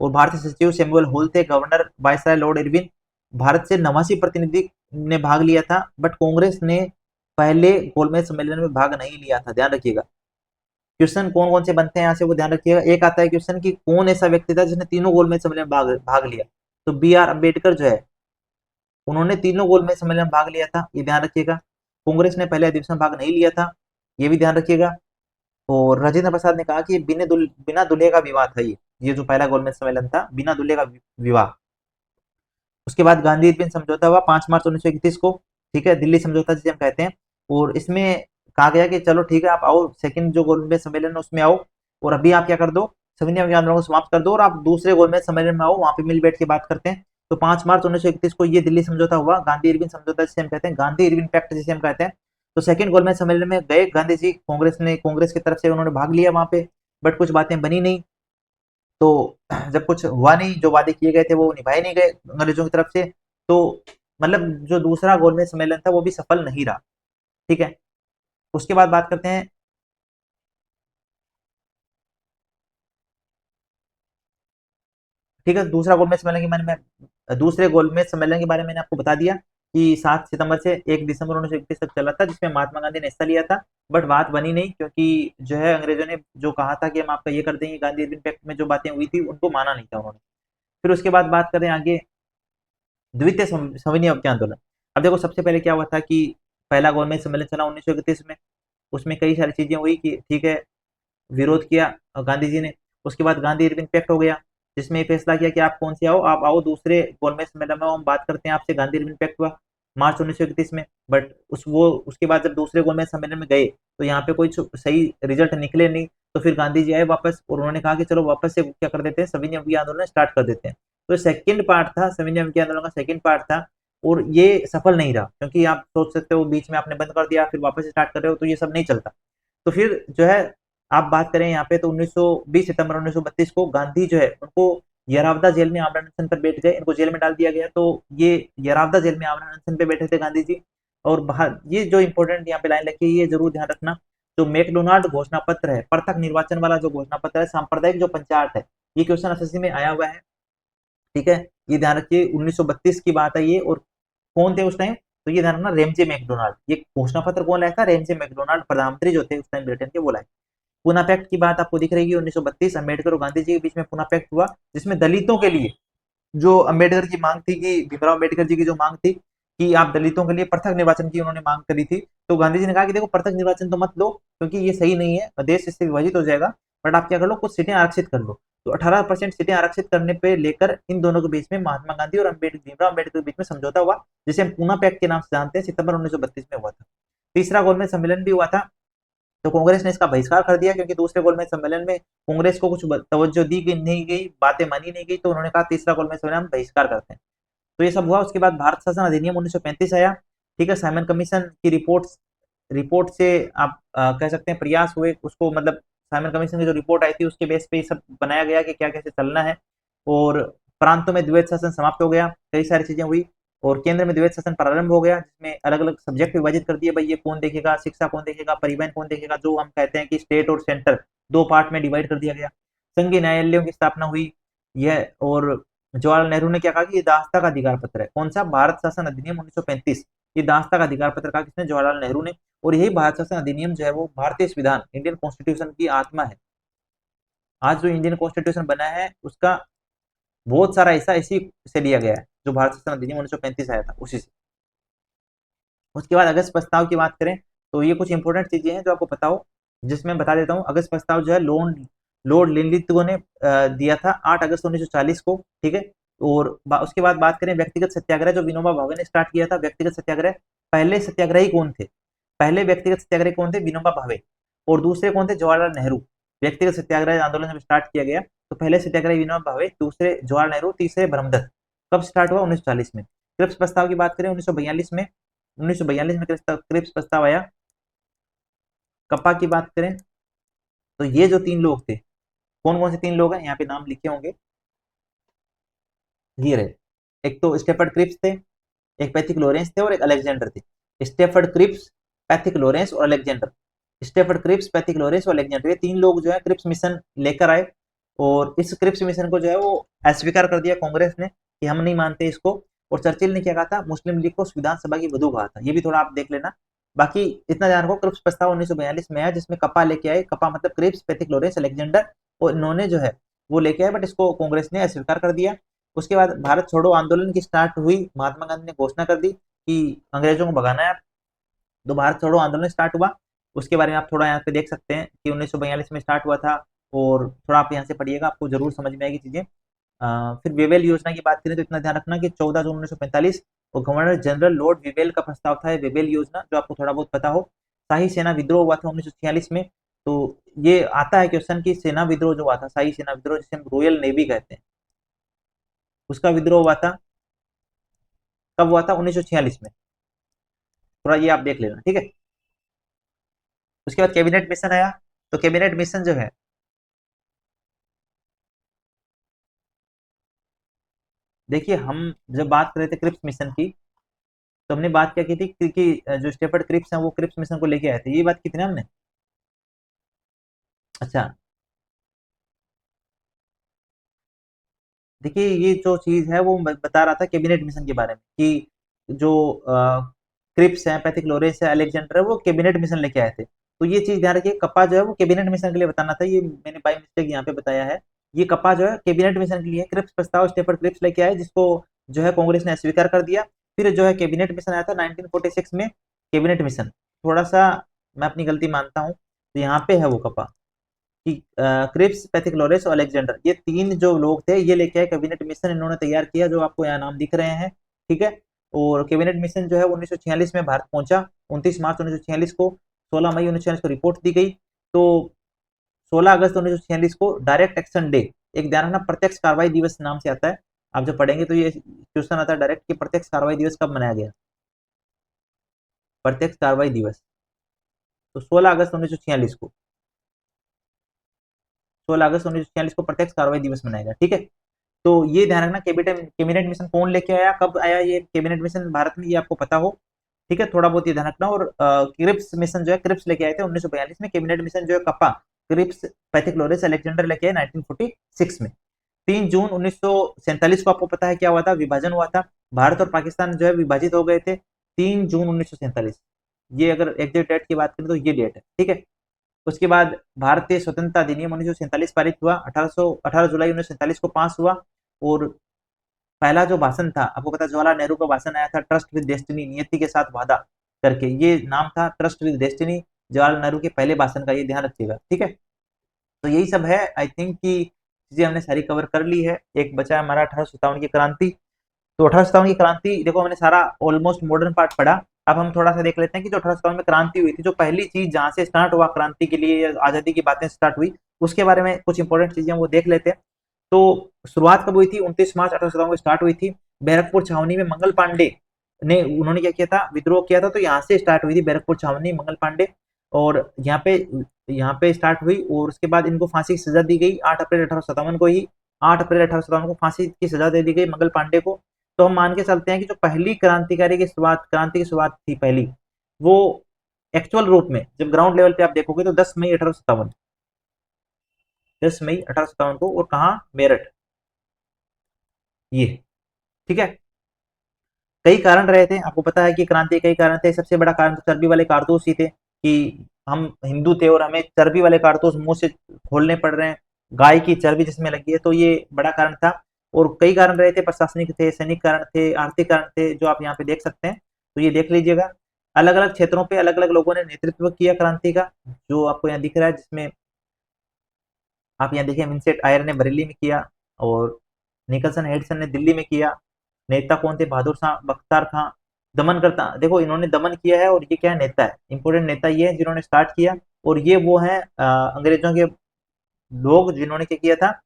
और भारतीय सचिव सैमुअल होल थे, governor viceroy Lord Irwin. Bharat से 89 प्रतिनिधि ने भाग लिया था, बट कांग्रेस ने पहले गोलमेज सम्मेलन में भाग नहीं लिया था, ध्यान रखिएगा। क्वेश्चन कौन कौन से बनते हैं यहाँ से वो ध्यान रखिएगा। एक आता है क्वेश्चन कि कौन ऐसा व्यक्ति था जिसने तीनों गोलमेज सम्मेलन में भाग लिया? तो बी आर अम्बेडकर जो है, उन्होंने तीनों गोलमेज सम्मेलन में भाग लिया था, ये ध्यान रखिएगा। कांग्रेस ने पहले अधिवेशन में भाग नहीं लिया था, ये भी ध्यान रखिएगा। और राजेंद्र प्रसाद ने कहा कि बिना दूल्हे का विवाह था ये जो पहला गोलमेज सम्मेलन था, बिना दूल्हे का विवाह। उसके बाद गांधी इरविन समझौता हुआ 5 मार्च 1931 को, ठीक है, दिल्ली समझौता जिसे हम कहते हैं। और इसमें कहा गया कि चलो ठीक है, आप आओ सेकंड जो गोलमेज सम्मेलन है उसमें आओ, और अभी आप क्या कर दो, सविनय अवज्ञा आंदोलन को समाप्त कर दो और आप दूसरे गोलमेज सम्मेलन में आओ, वहां पे मिल बैठ के बात करते हैं। तो 5 मार्च 1931 को ये दिल्ली समझौता हुआ, गांधी इरविन समझौता जिसे हम कहते हैं, गांधी इरविन पैक्ट जिसे हम कहते हैं। तो सेकंड गोलमेज सम्मेलन में गए गांधी जी, कांग्रेस की तरफ से उन्होंने भाग लिया वहां पे, बट कुछ बातें बनी नहीं। तो जब कुछ हुआ नहीं, जो वादे किए गए थे वो निभाए नहीं गए अंग्रेजों की तरफ से। तो मतलब जो दूसरा गोलमेज सम्मेलन था वो भी सफल नहीं रहा। ठीक है, उसके बाद बात करते हैं, ठीक है, दूसरा गोलमेज सम्मेलन के बारे में, दूसरे गोलमेज सम्मेलन के बारे में मैंने आपको बता दिया कि 7 सितंबर से 1 दिसंबर 1931 तक चला था, जिसमें महात्मा गांधी ने हिस्सा लिया था। बट बात बनी नहीं, क्योंकि जो है अंग्रेजों ने जो कहा था कि हम आपका ये कर देंगे, गांधी इरविन पैक्ट में जो बातें हुई थी उनको माना नहीं था उन्होंने। फिर उसके बाद बात करें आगे, द्वितीय सविनय अवज्ञा आंदोलन। अब देखो सबसे पहले क्या हुआ था कि पहला गोलमेज सम्मेलन चला 1931 में, उसमें कई सारी चीजें हुई कि ठीक है, विरोध किया गांधी जी ने। उसके बाद गांधी इरविन पैक्ट हो गया, जिसमें ये फैसला किया कि आप कौन से आओ, आप आओ दूसरे गोलमेज सम्मेलन में, हम बात करते हैं आपसे। गांधी इरविन पैक्ट हुआ मार्च 1931 में। बट उसके बाद जब दूसरे गोलमेज सम्मेलन में गए तो यहाँ पे कोई सही रिजल्ट निकले नहीं। तो फिर गांधी जी आए वापस और उन्होंने कहा कि चलो वापस से क्या कर देते हैं, सविनय अवज्ञा आंदोलन स्टार्ट कर देते हैं। तो सेकंड पार्ट था, सविनय अवज्ञा आंदोलन का सेकंड पार्ट था, और ये सफल नहीं रहा, क्योंकि आप सोच सकते हो बीच में आपने बंद कर दिया फिर वापस स्टार्ट कर रहे हो, तो ये सब नहीं चलता। तो फिर जो है, आप बात करें यहाँ पे, तो 20 सितंबर 1932 को गांधी जो है उनको यरावदा जेल में आमरण अनशन पर बैठ गए, इनको जेल में डाल दिया गया। तो ये यरावदा जेल में आमरण अनशन पे बैठे थे गांधी जी। और बाहर ये जो इंपॉर्टेंट यहाँ पे लाइन लिखी है, ये जरूर ध्यान रखना, जो मैकडोनाल्ड घोषणा पत्र है, पृथक निर्वाचन वाला जो घोषणा पत्र है, सांप्रदायिक जो पंचायत है, ये क्वेश्चन एसएससी में आया हुआ है। ठीक है, ये ध्यान रखिए, 1932 की बात है ये। और कौन थे उस टाइम, तो ये ध्यान रखना, रेमजे मैकडोनाल्ड। ये घोषणा पत्र कौन लाया था, रेमजे मैकडोनाल्ड, प्रधानमंत्री जो थे उस टाइम ब्रिटेन के, वो लाए। पूना पैक्ट की बात आपको दिख रही है, 1932 अम्बेडकर और गांधी जी के बीच में पूना पैक्ट हुआ, जिसमें दलितों के लिए जो अम्बेडकर की मांग थी, कि भीमराव अम्बेडकर जी की जो मांग थी कि आप दलितों के लिए पृथक निर्वाचन की उन्होंने मांग करी थी। तो गांधी जी ने कहा कि देखो, पृथक निर्वाचन तो मत लो, क्योंकि ये सही नहीं है, देश इससे विभाजित हो जाएगा, बट आप क्या कर लो, कुछ सीटें आरक्षित कर लो। तो 18% सीटें आरक्षित करने पे लेकर इन दोनों के बीच में, महात्मा गांधी और भीमराव अम्बेडकर के बीच में समझौता हुआ, जिसे हम पूना पैक्ट के नाम से जानते हैं, सितंबर 1932 में हुआ था। तीसरा गोलमेज सम्मेलन भी हुआ था, तो कांग्रेस ने इसका बहिष्कार कर दिया, क्योंकि दूसरे गोलमेज सम्मेलन में कांग्रेस को कुछ तवज्जो दी गई नहीं गई, बातें मानी नहीं गई, तो उन्होंने कहा तीसरा गोलमेज सम्मेलन हम बहिष्कार करते हैं। तो ये सब हुआ। उसके बाद भारत शासन अधिनियम 1935 आया। ठीक है, साइमन कमीशन की रिपोर्ट से आप कह सकते हैं प्रयास हुए उसको, मतलब साइमन कमीशन की जो रिपोर्ट आई थी उसके बेस पे ये सब बनाया गया कि क्या कैसे चलना है। और प्रांतों में द्वैत शासन समाप्त हो गया, कई सारी चीजें हुई। और केंद्र में द्वैत शासन प्रारंभ हो गया, जिसमें अलग अलग सब्जेक्ट विभाजित कर दिए, भाई ये कौन देखेगा, शिक्षा कौन देखेगा, परिवहन कौन देखेगा, जो हम कहते हैं कि स्टेट और सेंटर, दो पार्ट में डिवाइड कर दिया गया। संघीय न्यायालयों की स्थापना हुई। यह और जवाहरलाल नेहरू ने क्या कहा कि ये दासता का अधिकार पत्र है, कौन सा, भारत शासन अधिनियम 1935। ये दासता का अधिकार पत्र कहा किसने, जवाहरलाल नेहरू ने। और यही भारत शासन अधिनियम जो है वो भारतीय संविधान, इंडियन कॉन्स्टिट्यूशन की आत्मा है। आज जो इंडियन कॉन्स्टिट्यूशन बना है उसका बहुत सारा हिस्सा इसी से लिया गया है, जो भारत शासन अधिनियम 1935 आया था उसी से। उसके बाद अगस्त प्रस्ताव की बात करें, तो ये कुछ इंपॉर्टेंट चीजें हैं जो आपको पता हो, जिसमें बता देता हूँ। अगस्त प्रस्ताव जो है लॉर्ड लिनलिथगो ने दिया था 8 अगस्त 1940 को। ठीक है, और उसके बाद बात करें व्यक्तिगत सत्याग्रह, जो विनोबा भावे ने स्टार्ट किया था व्यक्तिगत सत्याग्रह। पहले सत्याग्रही कौन थे, पहले व्यक्तिगत सत्याग्रही कौन थे, विनोबा भावे। और दूसरे कौन थे, जवाहरलाल नेहरू। व्यक्तिगत सत्याग्रह आंदोलन जब स्टार्ट किया गया तो पहले सत्याग्रही विनोबा भावे, दूसरे जवाहरलाल नेहरू, तीसरे ब्रह्मदत्त। कब स्टार्ट हुआ, 1940 में। क्रिप्स प्रस्ताव की बात करें, 1942 में, 1942 में क्रिप्स प्रस्ताव आया। कप्पा की बात करें तो ये जो तीन लोग थे, कौन कौन से तीन लोग हैं, यहाँ पे नाम लिखे होंगे, ये रहे। एक तो स्टेफर्ड क्रिप्स थे, एक पैथिक लॉरेंस थे, और एक अलेक्जेंडर थे। स्टेफर्ड क्रिप्स, पैथिक लॉरेंस और Alexander. Stafford Cripps, Pethick Lawrence और अलेक्जेंडर, ये तीन लोग जो है क्रिप्स मिशन लेकर आए। और इस क्रिप्स मिशन को जो है वो अस्वीकार कर दिया कांग्रेस ने कि हम नहीं मानते इसको। और चर्चिल ने क्या कहा था, मुस्लिम लीग को विधानसभा की वधु कहा था। ये भी थोड़ा आप देख लेना। बाकी इतना जान को, क्रिप्स प्रस्ताव 1942 में आया, जिसमें कपा लेके आए। कपा मतलब क्रिप्स, पैथिक लॉरेंस, अलेक्जेंडर, और इन्होंने जो है वो लेके आए, बट इसको कांग्रेस ने अस्वीकार कर दिया। उसके बाद भारत छोड़ो आंदोलन की स्टार्ट हुई। महात्मा गांधी ने घोषणा कर दी कि अंग्रेजों को भगाना है, तो भारत छोड़ो आंदोलन स्टार्ट हुआ। उसके बारे में आप थोड़ा यहाँ पे देख सकते हैं कि 1942 में स्टार्ट हुआ था। और थोड़ा आप यहाँ से पढ़िएगा, आपको जरूर समझ में आएगी चीजें। फिर वेवेल योजना की बात करें तो इतना ध्यान रखना कि 14 जून 1945 और गवर्नर जनरल लॉर्ड वेवेल का प्रस्ताव था, वेवेल योजना, जो आपको थोड़ा बहुत पता हो। शाही सेना विद्रोह हुआ था 1946 में। तो ये आता है क्वेश्चन की सेना विद्रोह जो हुआ था, शाही सेना विद्रोह, जिसे हम रॉयल नेवी कहते हैं, उसका विद्रोह हुआ था, कब हुआ था, 1946 में। थोड़ा ये आप देख लेना, ठीक है। उसके बाद कैबिनेट मिशन आया। तो कैबिनेट मिशन जो है, देखिए हम जब बात कर रहे थे क्रिप्स मिशन की, तो हमने बात क्या की थी कि जो स्टेफर्ड क्रिप्स हैं वो क्रिप्स मिशन को लेके आए थे, ये बात की थी ना हमने। अच्छा, देखिए ये जो चीज है वो बता रहा था कैबिनेट मिशन के बारे में, कि जो क्रिप्स हैं, पैथिक लोरेंस है, अलेक्जेंडर है, वो कैबिनेट मिशन लेके आए थे। तो ये चीज ध्यान रखिए, कप्पा जो है वो कैबिनेट मिशन के लिए बताना था, ये मैंने बाई मिस्टेक यहाँ पे बताया है। ये कप्पा जो है कैबिनेट मिशन के लिए, क्रिप्स प्रस्ताव स्टेफर्ड क्रिप्स लेके आए, जिसको जो है कांग्रेस ने अस्वीकार कर दिया। फिर जो है कैबिनेट मिशन आया था 1946 में। कैबिनेट मिशन थोड़ा सा मैं अपनी गलती मानता हूँ, तो यहाँ पे है वो कपा कि क्रिप्स, पैथिक्लोरस और अलेक्जेंडर, ये 3 जो लोग थे ये लेके आए कैबिनेट मिशन, इन्होंने तैयार किया जो आपको यहाँ नाम दिख रहे हैं, ठीक है। और कैबिनेट मिशन जो है 1946 में भारत पहुंचा, 29 मार्च 1946 को, 16 मई 1946 को रिपोर्ट दी गई। तो 16 अगस्त 1946 को डायरेक्ट एक्शन डे, एक ध्यान रखना प्रत्यक्ष कार्रवाई दिवस नाम से आता है, आप जब पढ़ेंगे तो ये क्वेश्चन आता है डायरेक्ट कि प्रत्यक्ष कार्रवाई दिवस कब मनाया गया, प्रत्यक्ष कार्रवाई दिवस, तो 16 अगस्त 1946 को, 16 अगस्त 1946 को प्रत्यक्ष कार्रवाई दिवस मनाया गया, ठीक है। तो ये ध्यान रखना कैबिनेट मिशन कौन लेके आया, कब आया ये कैबिनेट मिशन भारत में, ये आपको पता हो, ठीक है, थोड़ा बहुत ये ध्यान रखना। और क्रिप्स मिशन जो है, क्रिप्स लेके आए थे 1942 में, कैबिनेट मिशन जो है कपा, क्रिप्स, पैथिक्लोरस, अलेक्जेंडर लेके आए 1946 में। 3 जून 1947 को आपको पता है क्या हुआ था, विभाजन हुआ था, भारत और पाकिस्तान जो है विभाजित हो गए थे 3 जून 1947, ये अगर एग्जैक्ट डेट की बात करें तो ये डेट है, ठीक है। उसके बाद भारतीय स्वतंत्रता अधिनियम 1947 पारित हुआ, 18 जुलाई 1947 को पास हुआ। और पहला जो भाषण था, आपको पता है जवाहरलाल नेहरू का भाषण आया था, ट्रस्ट विद डेस्टिनी, नियति के साथ वादा करके, ये नाम था trust with destiny, Jawaharlal Nehru के पहले भाषण का, ये ध्यान रखिएगा, ठीक है। तो यही सब है, आई थिंक कि चीजें हमने सारी कवर कर ली है। एक बचा है हमारा 1857 की क्रांति, तो 1857 की क्रांति देखो हमने सारा ऑलमोस्ट मॉडर्न पार्ट पढ़ा। अब हम थोड़ा सा देख लेते हैं कि जो 1857 में क्रांति हुई थी, जो पहली चीज जहां से स्टार्ट हुआ क्रांति के लिए, आजादी की बातें स्टार्ट हुई, उसके बारे में कुछ इंपॉर्टेंट चीजें वो देख लेते हैं। तो शुरुआत कब हुई थी, 29 मार्च 1857 को स्टार्ट हुई थी, बैरकपुर छावनी में मंगल पांडे ने, उन्होंने क्या किया था, विद्रोह किया था, तो यहाँ से स्टार्ट हुई थी बैरकपुर छावनी, मंगल पांडे, और यहाँ पे स्टार्ट हुई। और उसके बाद इनको फांसी की सजा दी गई 8 अप्रैल 1857 को ही, 8 अप्रैल 1857 को फांसी की सजा दे दी गई मंगल पांडे को। तो हम मान के चलते हैं कि जो पहली क्रांति की शुरुआत थी पहली, वो एक्चुअल रूप में जब ग्राउंड लेवल पे आप देखोगे तो 10 मई 1857 को, और कहा, मेरठ, ये, ठीक है। कई कारण रहे थे, आपको पता है कि क्रांति कई कारण थे, सबसे बड़ा कारण तो चर्बी वाले कारतूस ही थे, कि हम हिंदू थे और हमें चर्बी वाले कारतूस मुंह से खोलने पड़ रहे हैं, गाय की चर्बी जिसमें लगी है, तो ये बड़ा कारण था। और कई कारण रहे थे, प्रशासनिक थे, सैनिक कारण थे, आर्थिक कारण थे, जो आप यहाँ पे देख सकते हैं, तो ये देख लीजिएगा। अलग अलग क्षेत्रों पे अलग अलग लोगों ने नेतृत्व किया क्रांति का, जो आपको यहाँ दिख रहा है, जिसमें आप यहाँ देखिए, विंसेंट आयर ने बरेली में किया, और निकलसन हेडसन ने दिल्ली में किया। नेता कौन थे, बहादुर शाह बख्तियार खां। दमन करता, देखो इन्होंने दमन किया है, और ये क्या है, नेता है, इंपोर्टेंट नेता ये है जिन्होंने स्टार्ट किया। और ये वो है अंग्रेजों के लोग जिन्होंने क्या किया था,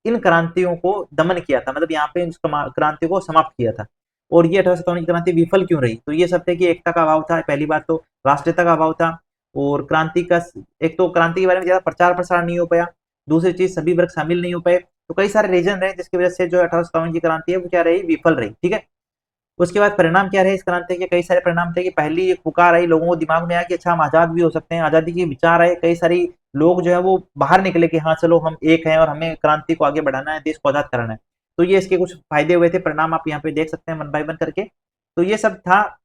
इन क्रांतियों को दमन किया था, मतलब यहाँ पे इस क्रांति को समाप्त किया था। और ये 1857 की क्रांति विफल क्यों रही, तो ये सब थे कि एकता का अभाव था, पहली बात तो राष्ट्रीयता का अभाव था, और क्रांति का, एक तो क्रांति के बारे में ज्यादा प्रचार प्रसार नहीं हो पाया, दूसरी चीज सभी वर्ग शामिल नहीं हो पाए, तो कई सारे रीजन रहे जिसकी वजह से जो 1857 की क्रांति है वो क्या रही, विफल रही, ठीक है। उसके बाद परिणाम क्या रहे इस क्रांति के, कई सारे परिणाम थे कि पहली एक पुकार आई, लोगों को दिमाग में आया कि अच्छा हम आजाद भी हो सकते हैं, आजादी के विचार आए, कई सारी लोग जो है वो बाहर निकले कि हाँ चलो हम एक हैं और हमें क्रांति को आगे बढ़ाना है, देश को आजाद कराना है। तो ये इसके कुछ फायदे हुए थे, परिणाम आप यहाँ पे देख सकते हैं वन बाय वन करके। तो ये सब था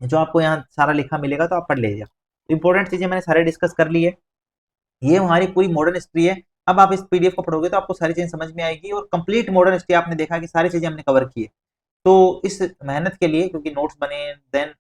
जो आपको यहाँ सारा लिखा मिलेगा, तो आप पढ़ लीजिए। इंपॉर्टेंट चीजें मैंने सारे डिस्कस कर ली है, ये हमारी पूरी मॉडर्न हिस्ट्री है। अब आप इस पीडीएफ को पढ़ोगे तो आपको सारी चीजें समझ में आएगी, और कंप्लीट मॉडर्न हिस्ट्री आपने देखा कि सारी चीजें हमने कवर की है। तो इस मेहनत के लिए, क्योंकि नोट्स बने देन,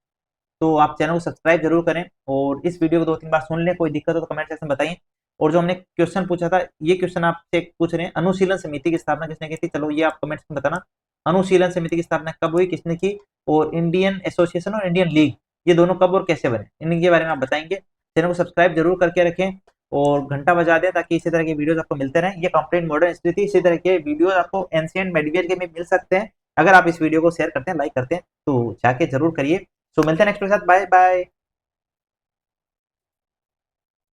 तो आप चैनल को सब्सक्राइब जरूर करें, और इस वीडियो को 2-3 बार सुन लें, कोई दिक्कत हो तो कमेंट सेक्शन में बताइए। और जो हमने क्वेश्चन पूछा था, ये क्वेश्चन आपसे पूछ रहे हैं, अनुशीलन समिति की स्थापना किसने की थी, चलो ये आप कमेंट्स में बताना, अनुशीलन समिति की स्थापना कब हुई, किसने की, और इंडियन एसोसिएशन और इंडियन लीग, ये दोनों कब और कैसे बने, इनके बारे में आप बताएंगे। चैनल को सब्सक्राइब जरूर करके रखें, और घंटा बजा दें, ताकि इसी तरह के वीडियोस आपको मिलते रहें। ये कंप्लीट मॉडर्न हिस्ट्री थी, इसी तरह के वीडियोस आपको एंशिएंट मेडिवियल के भी मिल सकते हैं, अगर आप इस वीडियो को शेयर करते हैं, लाइक करते हैं, तो जाके जरूर करिए। सो मिलते हैं नेक्स्ट के साथ, बाय बाय।